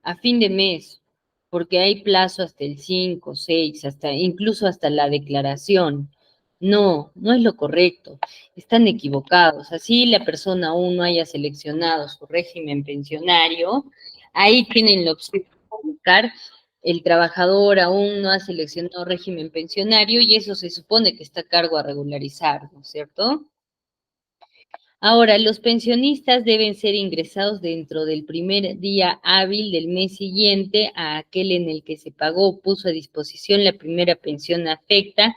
a fin de mes, porque hay plazo hasta el 5, 6, hasta, incluso hasta la declaración. No es lo correcto, están equivocados. Así la persona aún no haya seleccionado su régimen pensionario, ahí tienen la opción de buscar. El trabajador aún no ha seleccionado régimen pensionario y eso se supone que está a cargo a regularizar, ¿no es cierto? Ahora, los pensionistas deben ser ingresados dentro del primer día hábil del mes siguiente a aquel en el que se pagó o puso a disposición la primera pensión afecta,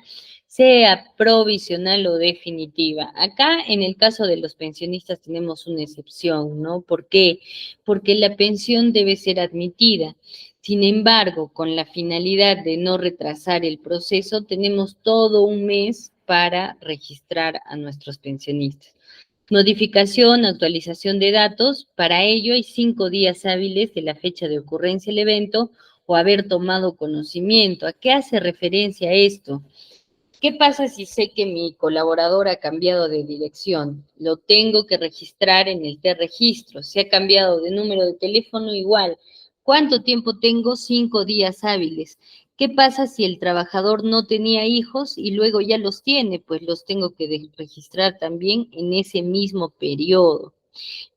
sea provisional o definitiva. Acá, en el caso de los pensionistas, tenemos una excepción, ¿no? ¿Por qué? Porque la pensión debe ser admitida. Sin embargo, con la finalidad de no retrasar el proceso, tenemos todo un mes para registrar a nuestros pensionistas. Modificación, actualización de datos, para ello hay 5 días hábiles de la fecha de ocurrencia del evento o haber tomado conocimiento. ¿A qué hace referencia esto? ¿Qué pasa si sé que mi colaborador ha cambiado de dirección? Lo tengo que registrar en el T-registro. Si ha cambiado de número de teléfono, igual. ¿Cuánto tiempo tengo? 5 días hábiles. ¿Qué pasa si el trabajador no tenía hijos y luego ya los tiene? Pues los tengo que registrar también en ese mismo periodo.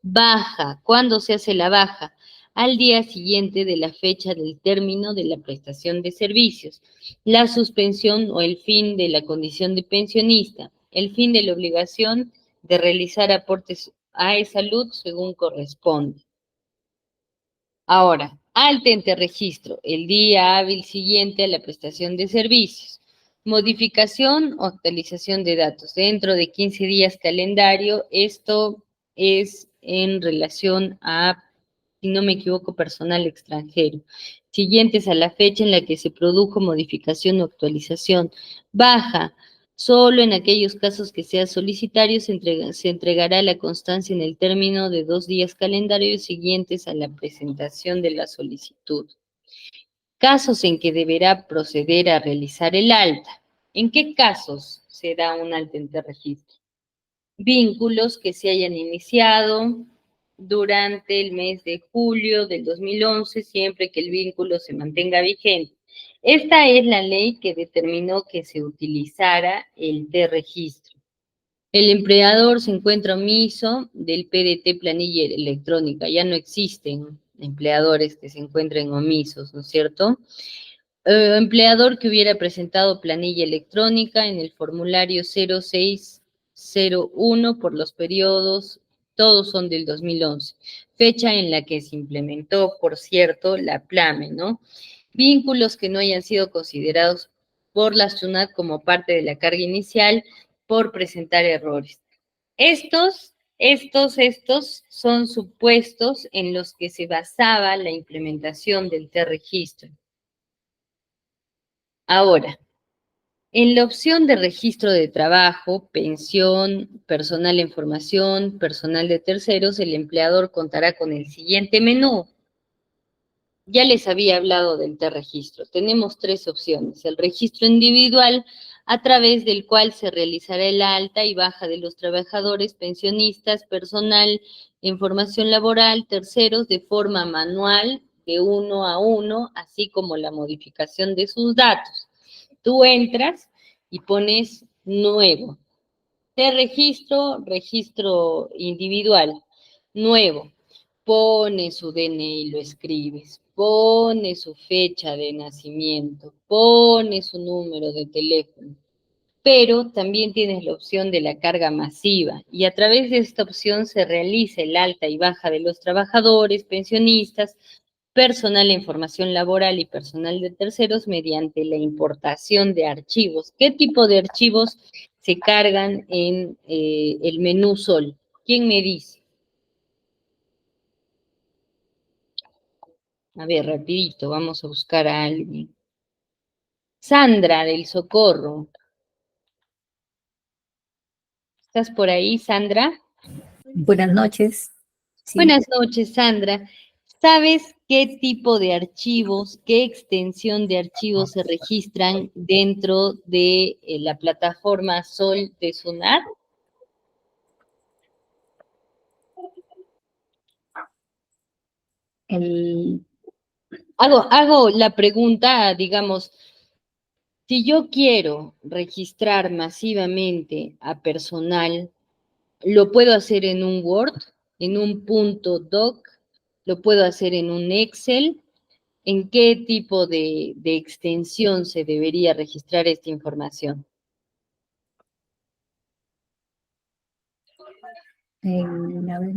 Baja. ¿Cuándo se hace la baja? Al día siguiente de la fecha del término de la prestación de servicios. La suspensión o el fin de la condición de pensionista. El fin de la obligación de realizar aportes a salud según corresponde. Ahora, alta en registro, el día hábil siguiente a la prestación de servicios. Modificación o actualización de datos. Dentro de 15 días calendario, esto es en relación a, si no me equivoco, personal extranjero. Siguientes a la fecha en la que se produjo modificación o actualización. Baja. Solo en aquellos casos que sea solicitario se entregará la constancia en el término de 2 días calendarios siguientes a la presentación de la solicitud. Casos en que deberá proceder a realizar el alta. ¿En qué casos se da un alta en registro? Vínculos que se hayan iniciado durante el mes de julio del 2011, siempre que el vínculo se mantenga vigente. Esta es la ley que determinó que se utilizara el T-registro. El empleador se encuentra omiso del PDT planilla electrónica. Ya no existen empleadores que se encuentren omisos, ¿no es cierto? Empleador que hubiera presentado planilla electrónica en el formulario 0601 por los periodos, todos son del 2011, fecha en la que se implementó, por cierto, la PLAME, ¿no? Vínculos que no hayan sido considerados por la SUNAT como parte de la carga inicial por presentar errores. Estos son supuestos en los que se basaba la implementación del T-registro. Ahora, en la opción de registro de trabajo, pensión, personal en formación, personal de terceros, el empleador contará con el siguiente menú. Ya les había hablado del T-registro. Tenemos 3 opciones. El registro individual, a través del cual se realizará el alta y baja de los trabajadores, pensionistas, personal en formación laboral, terceros, de forma manual, de 1 a 1, así como la modificación de sus datos. Tú entras y pones nuevo. Registro individual, nuevo. Pone su DNI, lo escribes, pone su fecha de nacimiento, pone su número de teléfono, pero también tienes la opción de la carga masiva y a través de esta opción se realiza el alta y baja de los trabajadores, pensionistas, personal en formación laboral y personal de terceros mediante la importación de archivos. ¿Qué tipo de archivos se cargan en el menú Sol? ¿Quién me dice? A ver, rapidito, vamos a buscar a alguien. Sandra del Socorro. ¿Estás por ahí, Sandra? Buenas noches. Sí. Buenas noches, Sandra. ¿Sabes qué tipo de archivos, qué extensión de archivos se registran dentro de la plataforma Sol de SUNAT? Hago la pregunta, digamos, si yo quiero registrar masivamente a personal, ¿lo puedo hacer en un Word, en un punto doc? ¿Lo puedo hacer en un Excel? ¿En qué tipo de extensión se debería registrar esta información? A ver,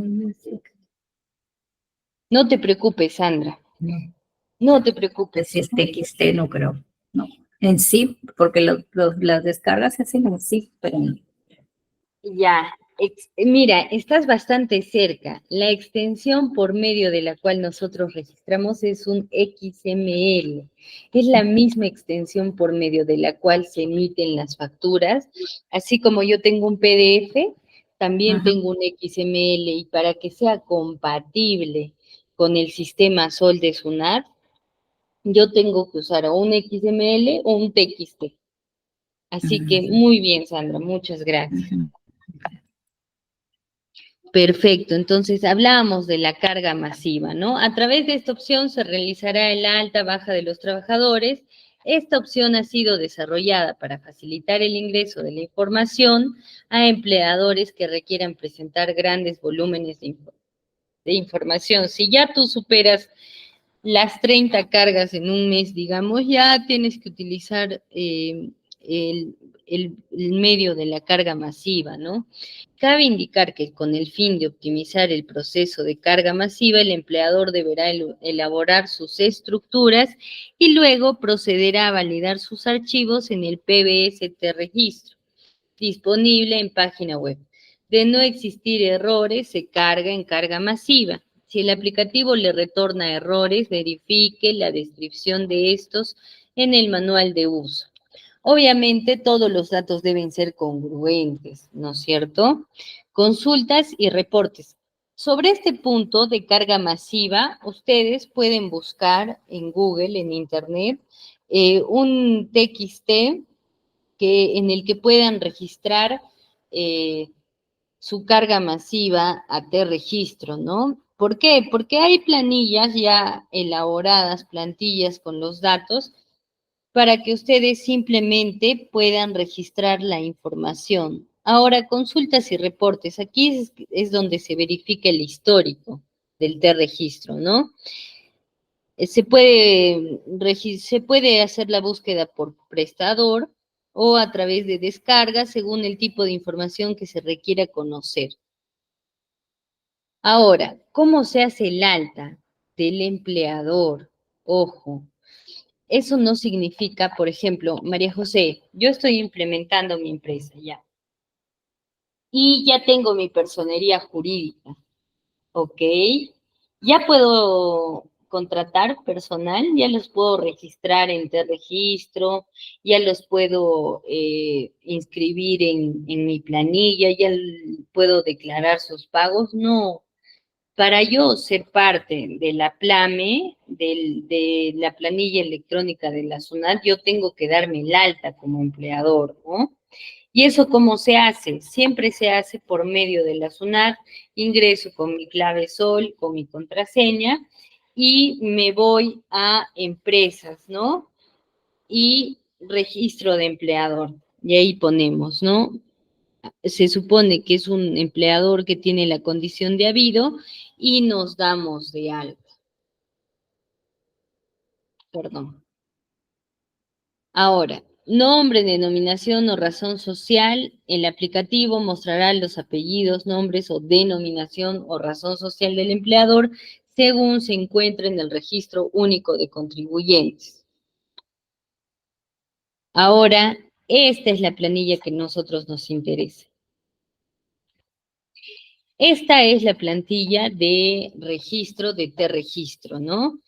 No te preocupes, Sandra. no, No te preocupes. si es TXT, no creo. No. En zip, porque las descargas se hacen en zip, pero Ya, mira, estás bastante cerca. La extensión por medio de la cual nosotros registramos es un XML. Es la misma extensión por medio de la cual se emiten las facturas. Así como yo tengo un PDF, también ajá, tengo un XML y para que sea compatible con el sistema SOL de SUNAT, yo tengo que usar o un XML o un TXT. Así que muy bien, Sandra, muchas gracias. ajá. Perfecto, entonces hablábamos de la carga masiva, ¿no? A través de esta opción se realizará el alta, baja de los trabajadores. Esta opción ha sido desarrollada para facilitar el ingreso de la información a empleadores que requieran presentar grandes volúmenes de información. Si ya tú superas las 30 cargas en un mes, digamos, ya tienes que utilizar el, el medio de la carga masiva, ¿no? Cabe indicar que con el fin de optimizar el proceso de carga masiva, el empleador deberá elaborar sus estructuras y luego procederá a validar sus archivos en el PBST registro, disponible en página web. De no existir errores, se carga en carga masiva. Si el aplicativo le retorna errores, verifique la descripción de estos en el manual de uso. Obviamente todos los datos deben ser congruentes, ¿no es cierto? Consultas y reportes. Sobre este punto de carga masiva, ustedes pueden buscar en Google, en Internet, un TXT en el que puedan registrar eh, su carga masiva a T-registro, ¿no? ¿Por qué? Porque hay planillas ya elaboradas, plantillas con los datos, para que ustedes simplemente puedan registrar la información. Ahora, consultas y reportes. Aquí es donde se verifica el histórico del T-registro, ¿no? Se puede hacer la búsqueda por prestador o a través de descarga según el tipo de información que se requiera conocer. Ahora, ¿cómo se hace el alta del empleador? Ojo, eso no significa, por ejemplo, María José, yo estoy implementando mi empresa ya y ya tengo mi personería jurídica. Ok, ya puedo contratar personal, ya los puedo registrar en T-registro, ya los puedo inscribir en mi planilla, ya puedo declarar sus pagos. No, para yo ser parte de la PLAME, de la planilla electrónica de la SUNAT, yo tengo que darme el alta como empleador, ¿no? ¿Y eso cómo se hace? Siempre se hace por medio de la SUNAT, ingreso con mi clave SOL, con mi contraseña, y me voy a empresas, ¿no? Y registro de empleador. Y ahí ponemos, ¿no? Se supone que es un empleador que tiene la condición de habido y nos damos de alta. Perdón. Ahora, nombre, denominación o razón social, el aplicativo mostrará los apellidos, nombres o denominación o razón social del empleador según se encuentre en el registro único de contribuyentes. Ahora, esta es la planilla que a nosotros nos interesa. Esta es la plantilla de registro de T-registro, ¿no?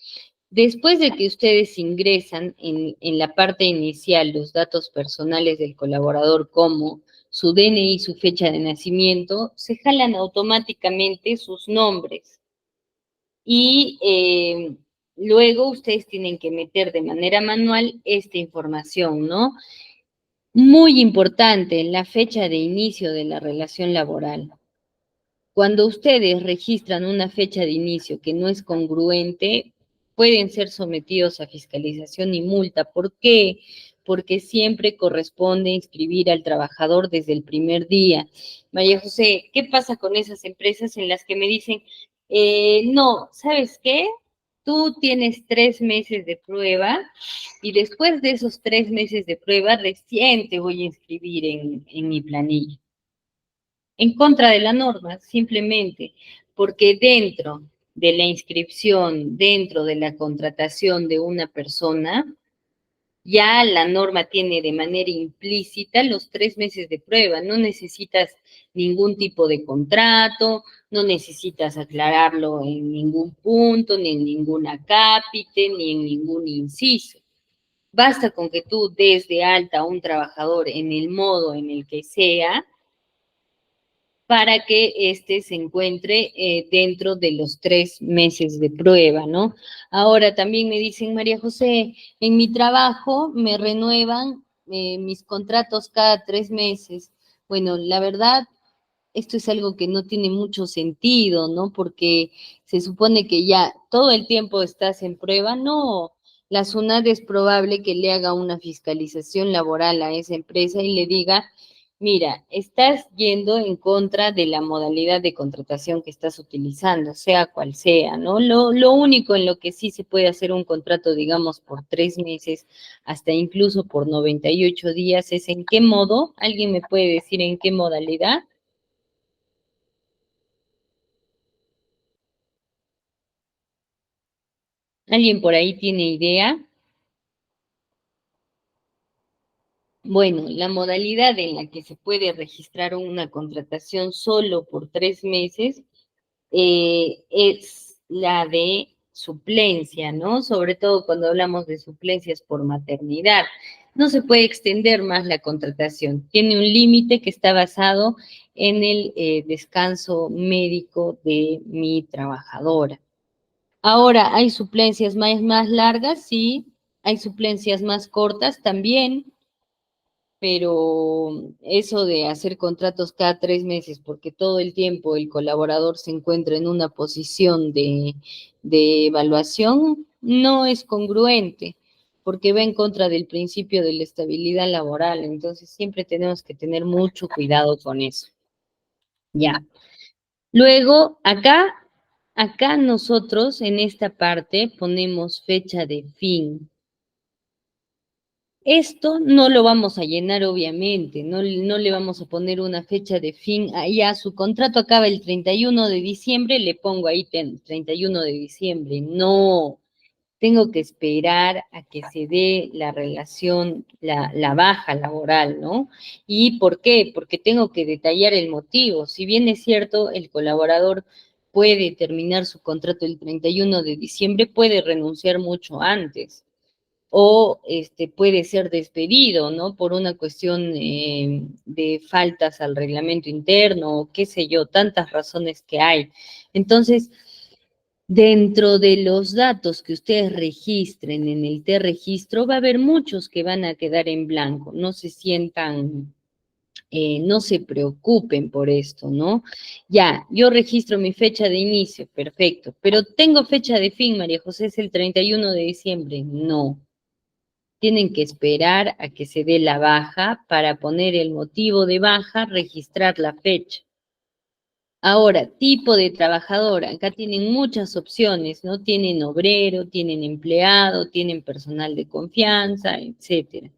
Después de que ustedes ingresan en la parte inicial los datos personales del colaborador como su DNI, su fecha de nacimiento, se jalan automáticamente sus nombres y luego ustedes tienen que meter de manera manual esta información, ¿no? Muy importante, la fecha de inicio de la relación laboral. Cuando ustedes registran una fecha de inicio que no es congruente, pueden ser sometidos a fiscalización y multa. ¿Por qué? Porque siempre corresponde inscribir al trabajador desde el primer día. María José, ¿qué pasa con esas empresas en las que me dicen, no, ¿sabes qué? Tú tienes 3 meses de prueba y después de esos 3 meses de prueba recién te voy a inscribir en mi planilla? En contra de la norma, simplemente porque dentro de la inscripción, dentro de la contratación de una persona, ya la norma tiene de manera implícita los 3 meses de prueba. No necesitas ningún tipo de contrato, no necesitas aclararlo en ningún punto, ni en ningún acápite, ni en ningún inciso. Basta con que tú des de alta a un trabajador en el modo en el que sea para que éste se encuentre dentro de los 3 meses de prueba, ¿no? Ahora también me dicen, María José, en mi trabajo me renuevan mis contratos cada 3 meses. Bueno, la verdad, esto es algo que no tiene mucho sentido, ¿no? Porque se supone que ya todo el tiempo estás en prueba. No, la SUNAT es probable que le haga una fiscalización laboral a esa empresa y le diga, mira, estás yendo en contra de la modalidad de contratación que estás utilizando, sea cual sea, ¿no? Lo único en lo que sí se puede hacer un contrato, digamos, por 3 meses, hasta incluso por 98 días, es en qué modo. ¿Alguien me puede decir en qué modalidad? ¿Alguien por ahí tiene idea? Bueno, la modalidad en la que se puede registrar una contratación solo por 3 meses es la de suplencia, ¿no? Sobre todo cuando hablamos de suplencias por maternidad. No se puede extender más la contratación. Tiene un límite que está basado en el descanso médico de mi trabajadora. Ahora, ¿hay suplencias más largas? Sí. ¿Hay suplencias más cortas? También, pero eso de hacer contratos cada 3 meses, porque todo el tiempo el colaborador se encuentra en una posición de evaluación, no es congruente, porque va en contra del principio de la estabilidad laboral. Entonces, siempre tenemos que tener mucho cuidado con eso. Ya. Luego, acá nosotros en esta parte ponemos fecha de fin. Esto no lo vamos a llenar, obviamente, no le vamos a poner una fecha de fin. Ya su contrato acaba el 31 de diciembre, le pongo ahí 31 de diciembre. No, tengo que esperar a que se dé la relación, la baja laboral, ¿no? ¿Y por qué? Porque tengo que detallar el motivo. Si bien es cierto, el colaborador puede terminar su contrato el 31 de diciembre, puede renunciar mucho antes o puede ser despedido, ¿no? Por una cuestión de faltas al reglamento interno, o qué sé yo, tantas razones que hay. Entonces, dentro de los datos que ustedes registren en el T-registro, va a haber muchos que van a quedar en blanco. No se sientan, no se preocupen por esto, ¿no? Ya, yo registro mi fecha de inicio, perfecto, pero tengo fecha de fin, María José, es el 31 de diciembre. No, tienen que esperar a que se dé la baja para poner el motivo de baja, registrar la fecha. Ahora, tipo de trabajador, acá tienen muchas opciones, ¿no? Tienen obrero, tienen empleado, tienen personal de confianza, etcétera.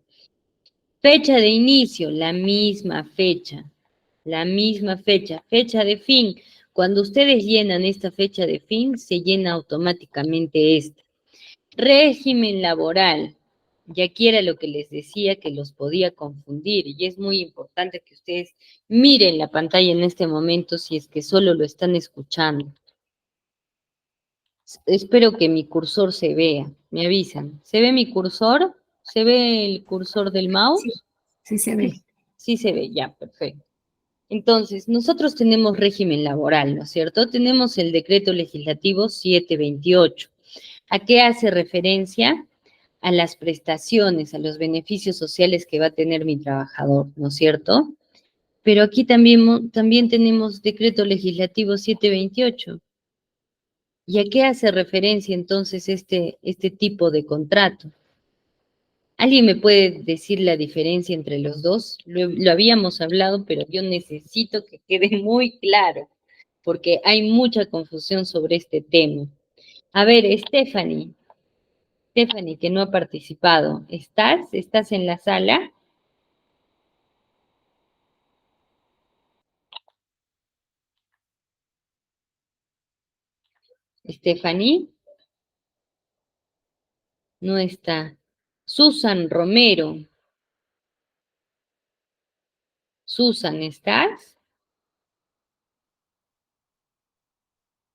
Fecha de inicio, la misma fecha, la misma fecha. Fecha de fin, cuando ustedes llenan esta fecha de fin, se llena automáticamente esta. Régimen laboral. Y aquí era lo que les decía que los podía confundir y es muy importante que ustedes miren la pantalla en este momento si es que solo lo están escuchando. Espero que mi cursor se vea. Me avisan. ¿Se ve mi cursor? ¿Se ve el cursor del Sí, mouse? sí se ve. Sí se ve, ya, perfecto. Entonces, nosotros tenemos régimen laboral, ¿no es cierto? Tenemos el decreto legislativo 728. ¿A qué hace referencia? A las prestaciones, a los beneficios sociales que va a tener mi trabajador, ¿no es cierto? Pero aquí también tenemos decreto legislativo 728. ¿Y a qué hace referencia entonces este tipo de contrato? ¿Alguien me puede decir la diferencia entre los dos? Lo habíamos hablado, pero yo necesito que quede muy claro, porque hay mucha confusión sobre este tema. A ver, Stephanie, que no ha participado, ¿estás? ¿Estás en la sala? Stephanie no está. Susan Romero. Susan, ¿estás?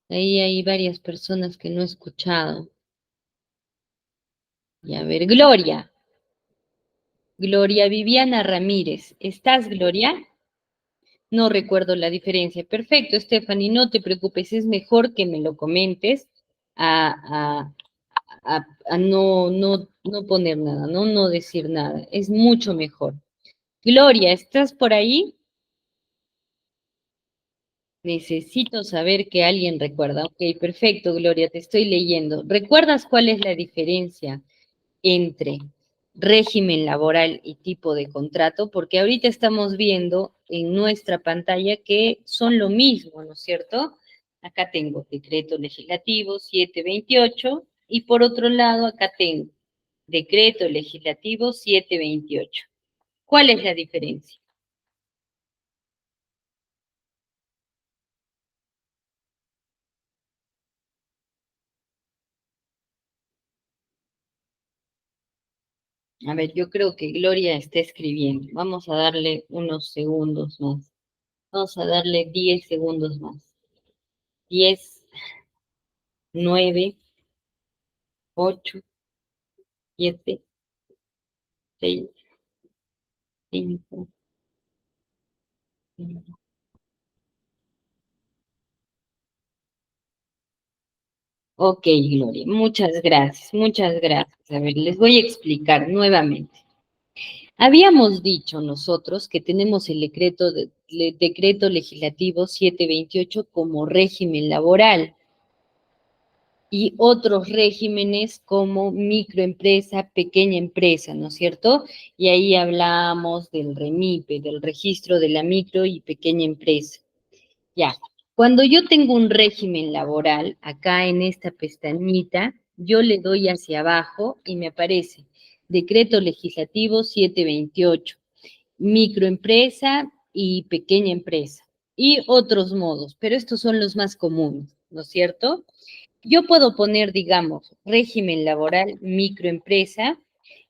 Ahí hay varias personas que no he escuchado. Y a ver, Gloria. Gloria Viviana Ramírez. ¿Estás, Gloria? No recuerdo la diferencia. Perfecto, Stephanie, no te preocupes, es mejor que me lo comentes a, a no poner nada, ¿no? No decir nada. Es mucho mejor. Gloria, ¿estás por ahí? Necesito saber que alguien recuerda. Ok, perfecto, Gloria, te estoy leyendo. ¿Recuerdas cuál es la diferencia entre régimen laboral y tipo de contrato? Porque ahorita estamos viendo en nuestra pantalla que son lo mismo, ¿no es cierto? Acá tengo decreto legislativo 728 y por otro lado acá tengo decreto legislativo 728. ¿Cuál es la diferencia? A ver, yo creo que Gloria está escribiendo. Vamos a darle unos segundos más. Vamos a darle 10 segundos más. 10, 9, 8, 7, 6, 5. Ok, Gloria, muchas gracias, muchas gracias. A ver, les voy a explicar nuevamente. Habíamos dicho nosotros que tenemos el decreto legislativo 728 como régimen laboral y otros regímenes como microempresa, pequeña empresa, ¿no es cierto? Y ahí hablamos del REMIPE, del registro de la micro y pequeña empresa. Ya, cuando yo tengo un régimen laboral, acá en esta pestañita, yo le doy hacia abajo y me aparece Decreto Legislativo 728, microempresa y pequeña empresa, y otros modos, pero estos son los más comunes, ¿no es cierto? Yo puedo poner, digamos, régimen laboral, microempresa,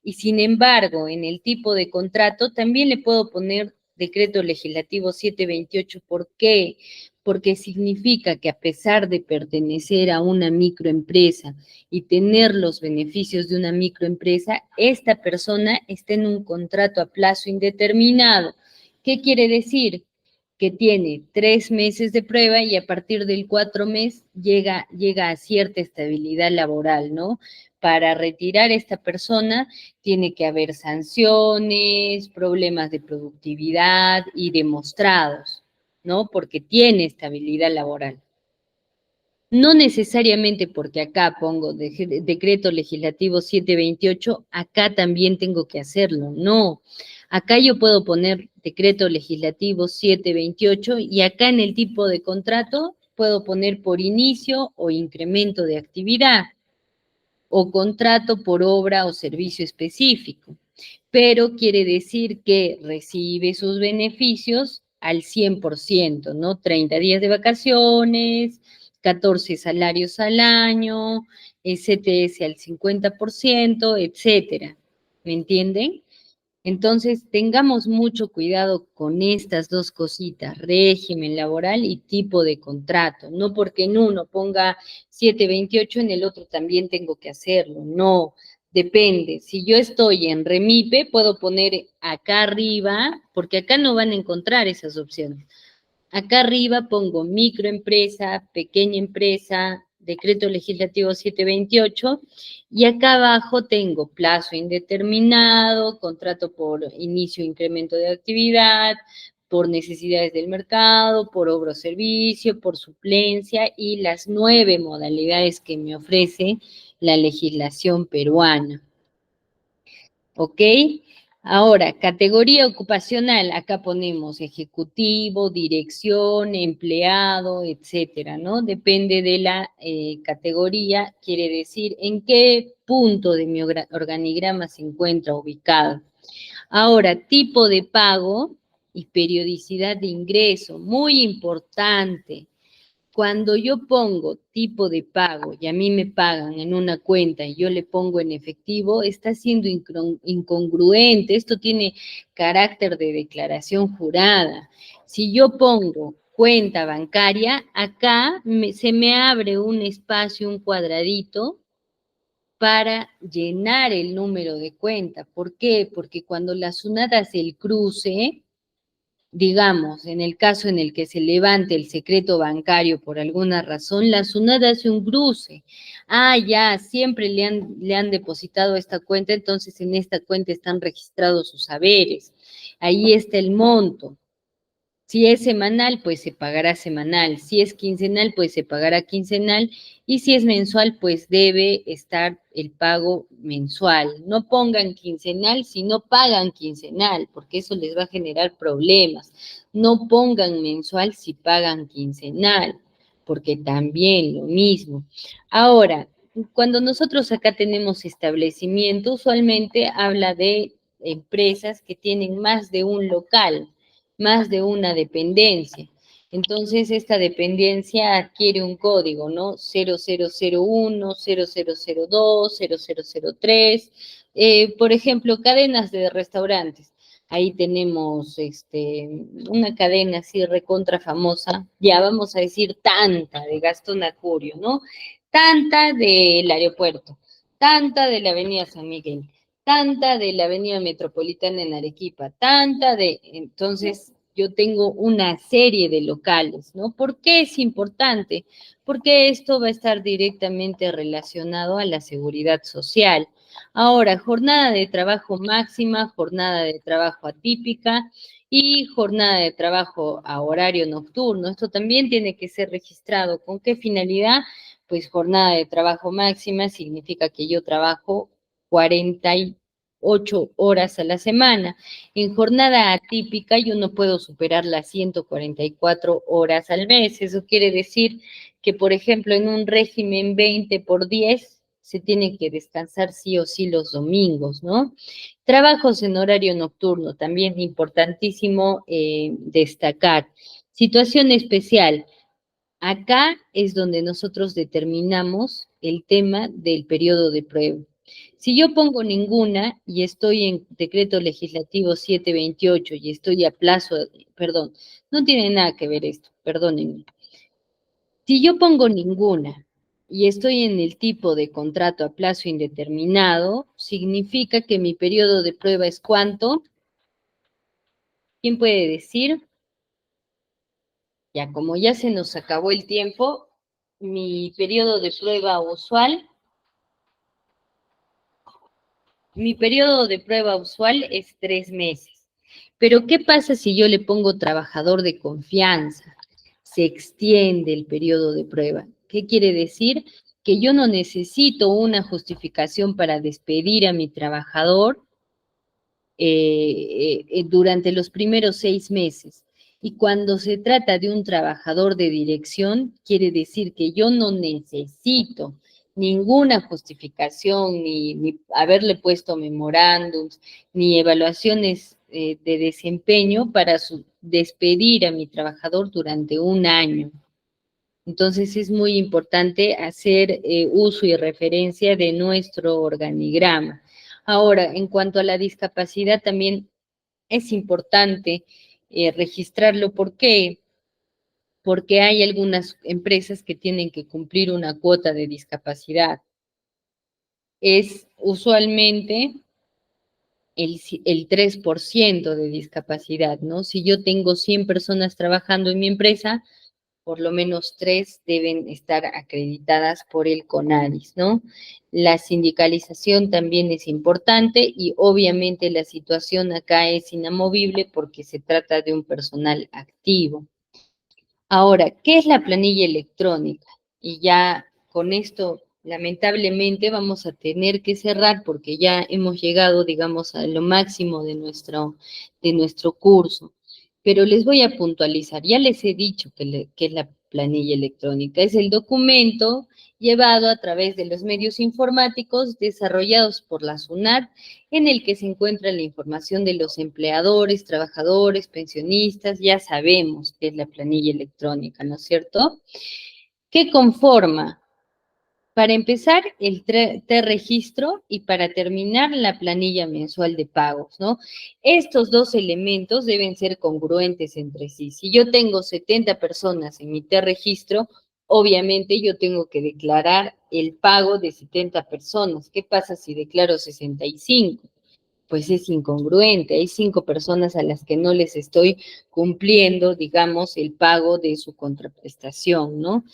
y sin embargo, en el tipo de contrato también le puedo poner decreto legislativo 728. ¿Por qué? Porque significa que a pesar de pertenecer a una microempresa y tener los beneficios de una microempresa, esta persona está en un contrato a plazo indeterminado. ¿Qué quiere decir? Que tiene 3 meses de prueba y a partir del 4 mes llega a cierta estabilidad laboral, ¿no? Para retirar a esta persona tiene que haber sanciones, problemas de productividad y demostrados, ¿no? Porque tiene estabilidad laboral. No necesariamente porque acá pongo decreto legislativo 728, acá también tengo que hacerlo. No, acá yo puedo poner decreto legislativo 728 y acá en el tipo de contrato puedo poner por inicio o incremento de actividad o contrato por obra o servicio específico, pero quiere decir que recibe sus beneficios al 100%, ¿no? 30 días de vacaciones, 14 salarios al año, CTS al 50%, etcétera. ¿Me entienden? Entonces, tengamos mucho cuidado con estas dos cositas, régimen laboral y tipo de contrato. No porque en uno ponga 728, en el otro también tengo que hacerlo. No, depende. Si yo estoy en Remipe, puedo poner acá arriba, porque acá no van a encontrar esas opciones. Acá arriba pongo microempresa, pequeña empresa, decreto legislativo 728, y acá abajo tengo plazo indeterminado, contrato por inicio e incremento de actividad, por necesidades del mercado, por obra o servicio, por suplencia y las 9 modalidades que me ofrece la legislación peruana. ¿Ok? Ahora, categoría ocupacional, acá ponemos ejecutivo, dirección, empleado, etcétera, ¿no? Depende de la categoría, quiere decir en qué punto de mi organigrama se encuentra ubicado. Ahora, tipo de pago y periodicidad de ingreso, muy importante. cuando yo pongo tipo de pago y a mí me pagan en una cuenta y yo le pongo en efectivo, está siendo incongruente. Esto tiene carácter de declaración jurada. Si yo pongo cuenta bancaria, acá se me abre un espacio, un cuadradito, para llenar el número de cuenta. ¿Por qué? Porque cuando la SUNAT hace el cruce, digamos, en el caso en el que se levante el secreto bancario por alguna razón, la SUNAT hace un cruce. Ah, ya, siempre le han depositado esta cuenta, entonces en esta cuenta están registrados sus haberes. Ahí está el monto. Si es semanal, pues se pagará semanal. Si es quincenal, pues se pagará quincenal. Y si es mensual, pues debe estar el pago mensual. No pongan quincenal si no pagan quincenal, porque eso les va a generar problemas. No pongan mensual si pagan quincenal, porque también lo mismo. Ahora, cuando nosotros acá tenemos establecimiento, usualmente habla de empresas que tienen más de un local, más de una dependencia. Entonces, esta dependencia adquiere un código, ¿no? 0001, 0002, 0003. Por ejemplo, cadenas de restaurantes. Ahí tenemos una cadena así recontra famosa, ya vamos a decir tanta de Gastón Acurio, ¿no? Tanta del aeropuerto, tanta de la Avenida San Miguel, tanta de la Avenida Metropolitana en Arequipa, tanta de... Entonces, yo tengo una serie de locales, ¿no? ¿Por qué es importante? Porque esto va a estar directamente relacionado a la seguridad social. Ahora, jornada de trabajo máxima, jornada de trabajo atípica y jornada de trabajo a horario nocturno. Esto también tiene que ser registrado. ¿Con qué finalidad? Pues jornada de trabajo máxima significa que yo trabajo 48 horas a la semana. En jornada atípica yo no puedo superar las 144 horas al mes. Eso quiere decir que, por ejemplo, en un régimen 20 por 10 se tiene que descansar sí o sí los domingos, ¿no? Trabajos en horario nocturno, también importantísimo destacar. Situación especial. Acá es donde nosotros determinamos el tema del periodo de prueba. Si yo pongo ninguna y estoy en decreto legislativo 728 y estoy a plazo, perdón, no tiene nada que ver esto, perdónenme. Si yo pongo ninguna y estoy en el tipo de contrato a plazo indeterminado, significa que mi periodo de prueba es ¿cuánto? ¿Quién puede decir? Ya, como ya se nos acabó el tiempo, mi periodo de prueba usual, es 3 meses. Pero, ¿qué pasa si yo le pongo trabajador de confianza? Se extiende el periodo de prueba. ¿Qué quiere decir? Que yo no necesito una justificación para despedir a mi trabajador durante los primeros 6 meses. Y cuando se trata de un trabajador de dirección, quiere decir que yo no necesito ninguna justificación, ni haberle puesto memorándums, ni evaluaciones de desempeño para despedir a mi trabajador durante un año. Entonces es muy importante hacer uso y referencia de nuestro organigrama. Ahora, en cuanto a la discapacidad, también es importante registrarlo. ¿Por qué? Porque hay algunas empresas que tienen que cumplir una cuota de discapacidad. Es usualmente el 3% de discapacidad, ¿no? Si yo tengo 100 personas trabajando en mi empresa, por lo menos 3 deben estar acreditadas por el CONADIS, ¿no? La sindicalización también es importante y obviamente la situación acá es inamovible porque se trata de un personal activo. Ahora, ¿qué es la planilla electrónica? Y ya con esto, lamentablemente, vamos a tener que cerrar porque ya hemos llegado, digamos, a lo máximo de nuestro curso. pero les voy a puntualizar. Ya les he dicho que es la planilla electrónica. Es el documento llevado a través de los medios informáticos desarrollados por la SUNAT, en el que se encuentra la información de los empleadores, trabajadores, pensionistas. Ya sabemos qué es la planilla electrónica, ¿no es cierto? ¿Qué conforma? Para empezar, el T-registro y para terminar, la planilla mensual de pagos, ¿no? Estos dos elementos deben ser congruentes entre sí. Si yo tengo 70 personas en mi T-registro, obviamente yo tengo que declarar el pago de 70 personas. ¿Qué pasa si declaro 65? Pues es incongruente. Hay 5 personas a las que no les estoy cumpliendo, digamos, el pago de su contraprestación, ¿no?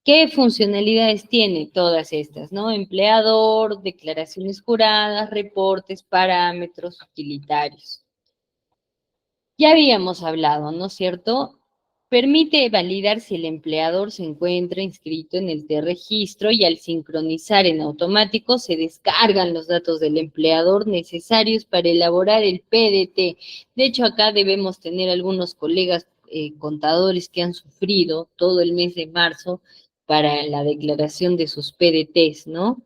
¿Qué funcionalidades tiene todas estas, no? Empleador, declaraciones juradas, reportes, parámetros utilitarios. Ya habíamos hablado, ¿no es cierto? Permite validar si el empleador se encuentra inscrito en el T-registro y al sincronizar en automático se descargan los datos del empleador necesarios para elaborar el PDT. De hecho, acá debemos tener algunos colegas contadores que han sufrido todo el mes de marzo para la declaración de sus PDTs, ¿no?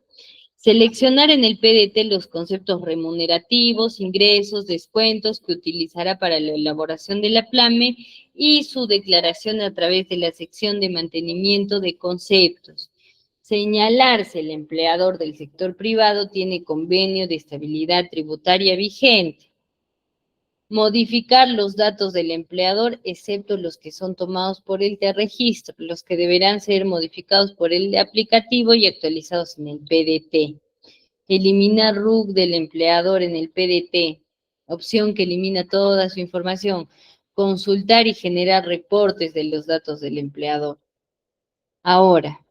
Seleccionar en el PDT los conceptos remunerativos, ingresos, descuentos que utilizará para la elaboración de la PLAME y su declaración a través de la sección de mantenimiento de conceptos. Señalar si el empleador del sector privado tiene convenio de estabilidad tributaria vigente. Modificar los datos del empleador, excepto los que son tomados por el de registro, los que deberán ser modificados por el de aplicativo y actualizados en el PDT. Eliminar RUC del empleador en el PDT, opción que elimina toda su información. Consultar y generar reportes de los datos del empleador. Ahora,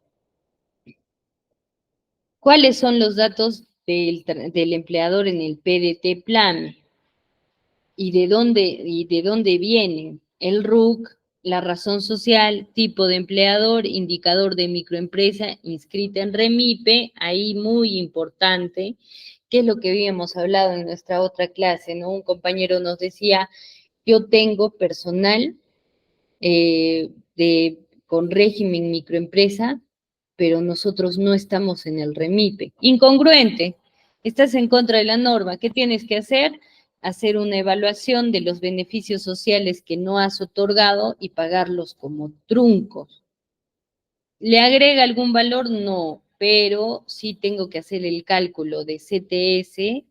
¿cuáles son los datos del empleador en el PDT Plan? ¿Y de dónde vienen? El RUC, la razón social, tipo de empleador, indicador de microempresa inscrita en REMIPE, ahí muy importante, que es lo que habíamos hablado en nuestra otra clase, ¿no? Un compañero nos decía, yo tengo personal con régimen microempresa, pero nosotros no estamos en el REMIPE. Incongruente, estás en contra de la norma. ¿Qué tienes que hacer? Hacer una evaluación de los beneficios sociales que no has otorgado y pagarlos como truncos. ¿Le agrega algún valor? No, pero sí tengo que hacer el cálculo de CTS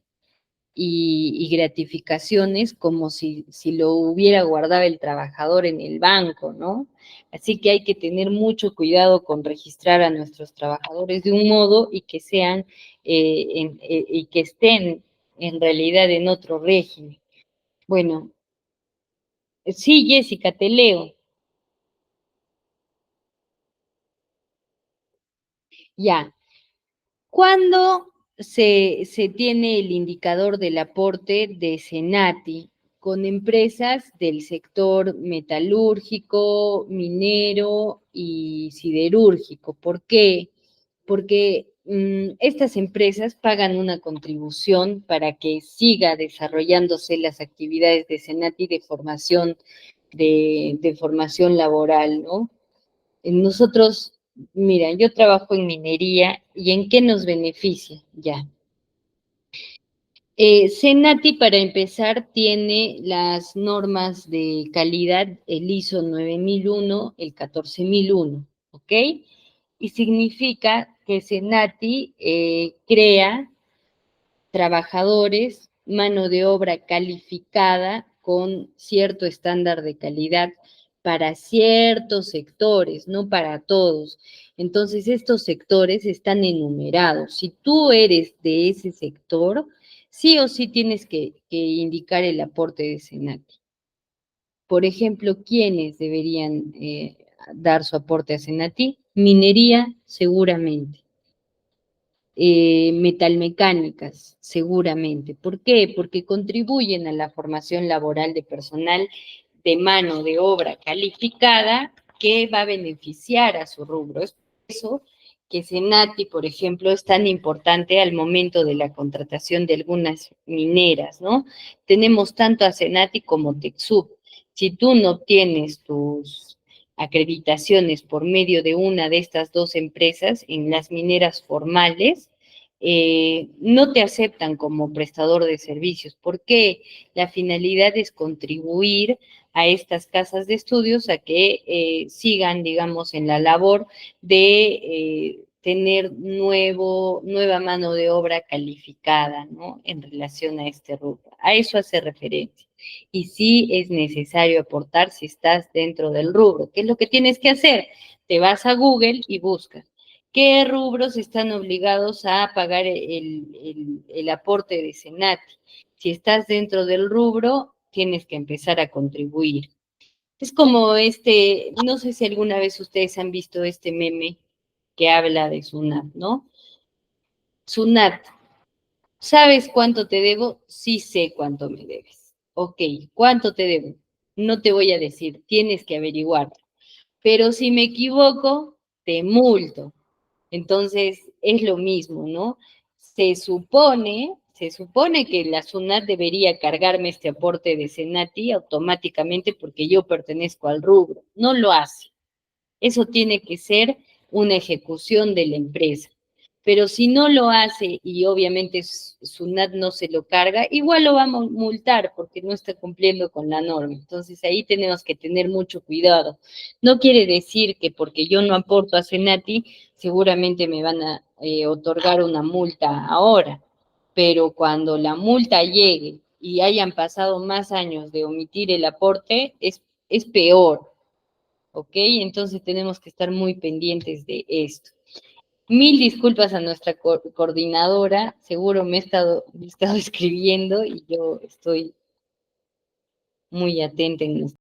y gratificaciones como si lo hubiera guardado el trabajador en el banco, ¿no? Así que hay que tener mucho cuidado con registrar a nuestros trabajadores de un modo y que sean, y que estén en realidad en otro régimen. Bueno, sí, Jessica, te leo. Ya. ¿Cuándo se tiene el indicador del aporte de SENATI con empresas del sector metalúrgico, minero y siderúrgico? ¿Por qué? Porque estas empresas pagan una contribución para que siga desarrollándose las actividades de SENATI de formación laboral, ¿no? Nosotros, mira, yo trabajo en minería y ¿en qué nos beneficia? Ya. Senati, para empezar, tiene las normas de calidad, el ISO 9001, el 14001, ¿ok? Y significa que Senati crea trabajadores, mano de obra calificada con cierto estándar de calidad para ciertos sectores, no para todos. Entonces, estos sectores están enumerados. Si tú eres de ese sector, sí o sí tienes que indicar el aporte de Senati. Por ejemplo, ¿quiénes deberían dar su aporte a Senati? Minería, seguramente. Metalmecánicas, seguramente. ¿Por qué? Porque contribuyen a la formación laboral de personal de mano de obra calificada que va a beneficiar a su rubro. Es por eso que Senati, por ejemplo, es tan importante al momento de la contratación de algunas mineras, ¿no? Tenemos tanto a Senati como Texub. Si tú no obtienes tus acreditaciones por medio de una de estas dos empresas en las mineras formales, no te aceptan como prestador de servicios, porque la finalidad es contribuir a estas casas de estudios a que sigan, digamos, en la labor de tener nueva mano de obra calificada, ¿no? En relación a este rubro. A eso hace referencia. Y sí es necesario aportar si estás dentro del rubro. ¿Qué es lo que tienes que hacer? Te vas a Google y buscas. ¿Qué rubros están obligados a pagar el aporte de Senati? Si estás dentro del rubro, tienes que empezar a contribuir. Es como no sé si alguna vez ustedes han visto este meme que habla de Sunat, ¿no? Sunat, ¿sabes cuánto te debo? Sí sé cuánto me debes. Ok, ¿cuánto te debo? No te voy a decir, tienes que averiguar. Pero si me equivoco, te multo. Entonces, es lo mismo, ¿no? Se supone que la SUNAT debería cargarme este aporte de Senati automáticamente porque yo pertenezco al rubro. No lo hace. Eso tiene que ser una ejecución de la empresa. Pero si no lo hace y obviamente SUNAT no se lo carga, igual lo va a multar porque no está cumpliendo con la norma. Entonces ahí tenemos que tener mucho cuidado. No quiere decir que porque yo no aporto a Senati, seguramente me van a otorgar una multa ahora, pero cuando la multa llegue y hayan pasado más años de omitir el aporte, es peor. ¿Ok? Entonces tenemos que estar muy pendientes de esto. Mil disculpas a nuestra coordinadora, seguro me he estado escribiendo y yo estoy muy atenta en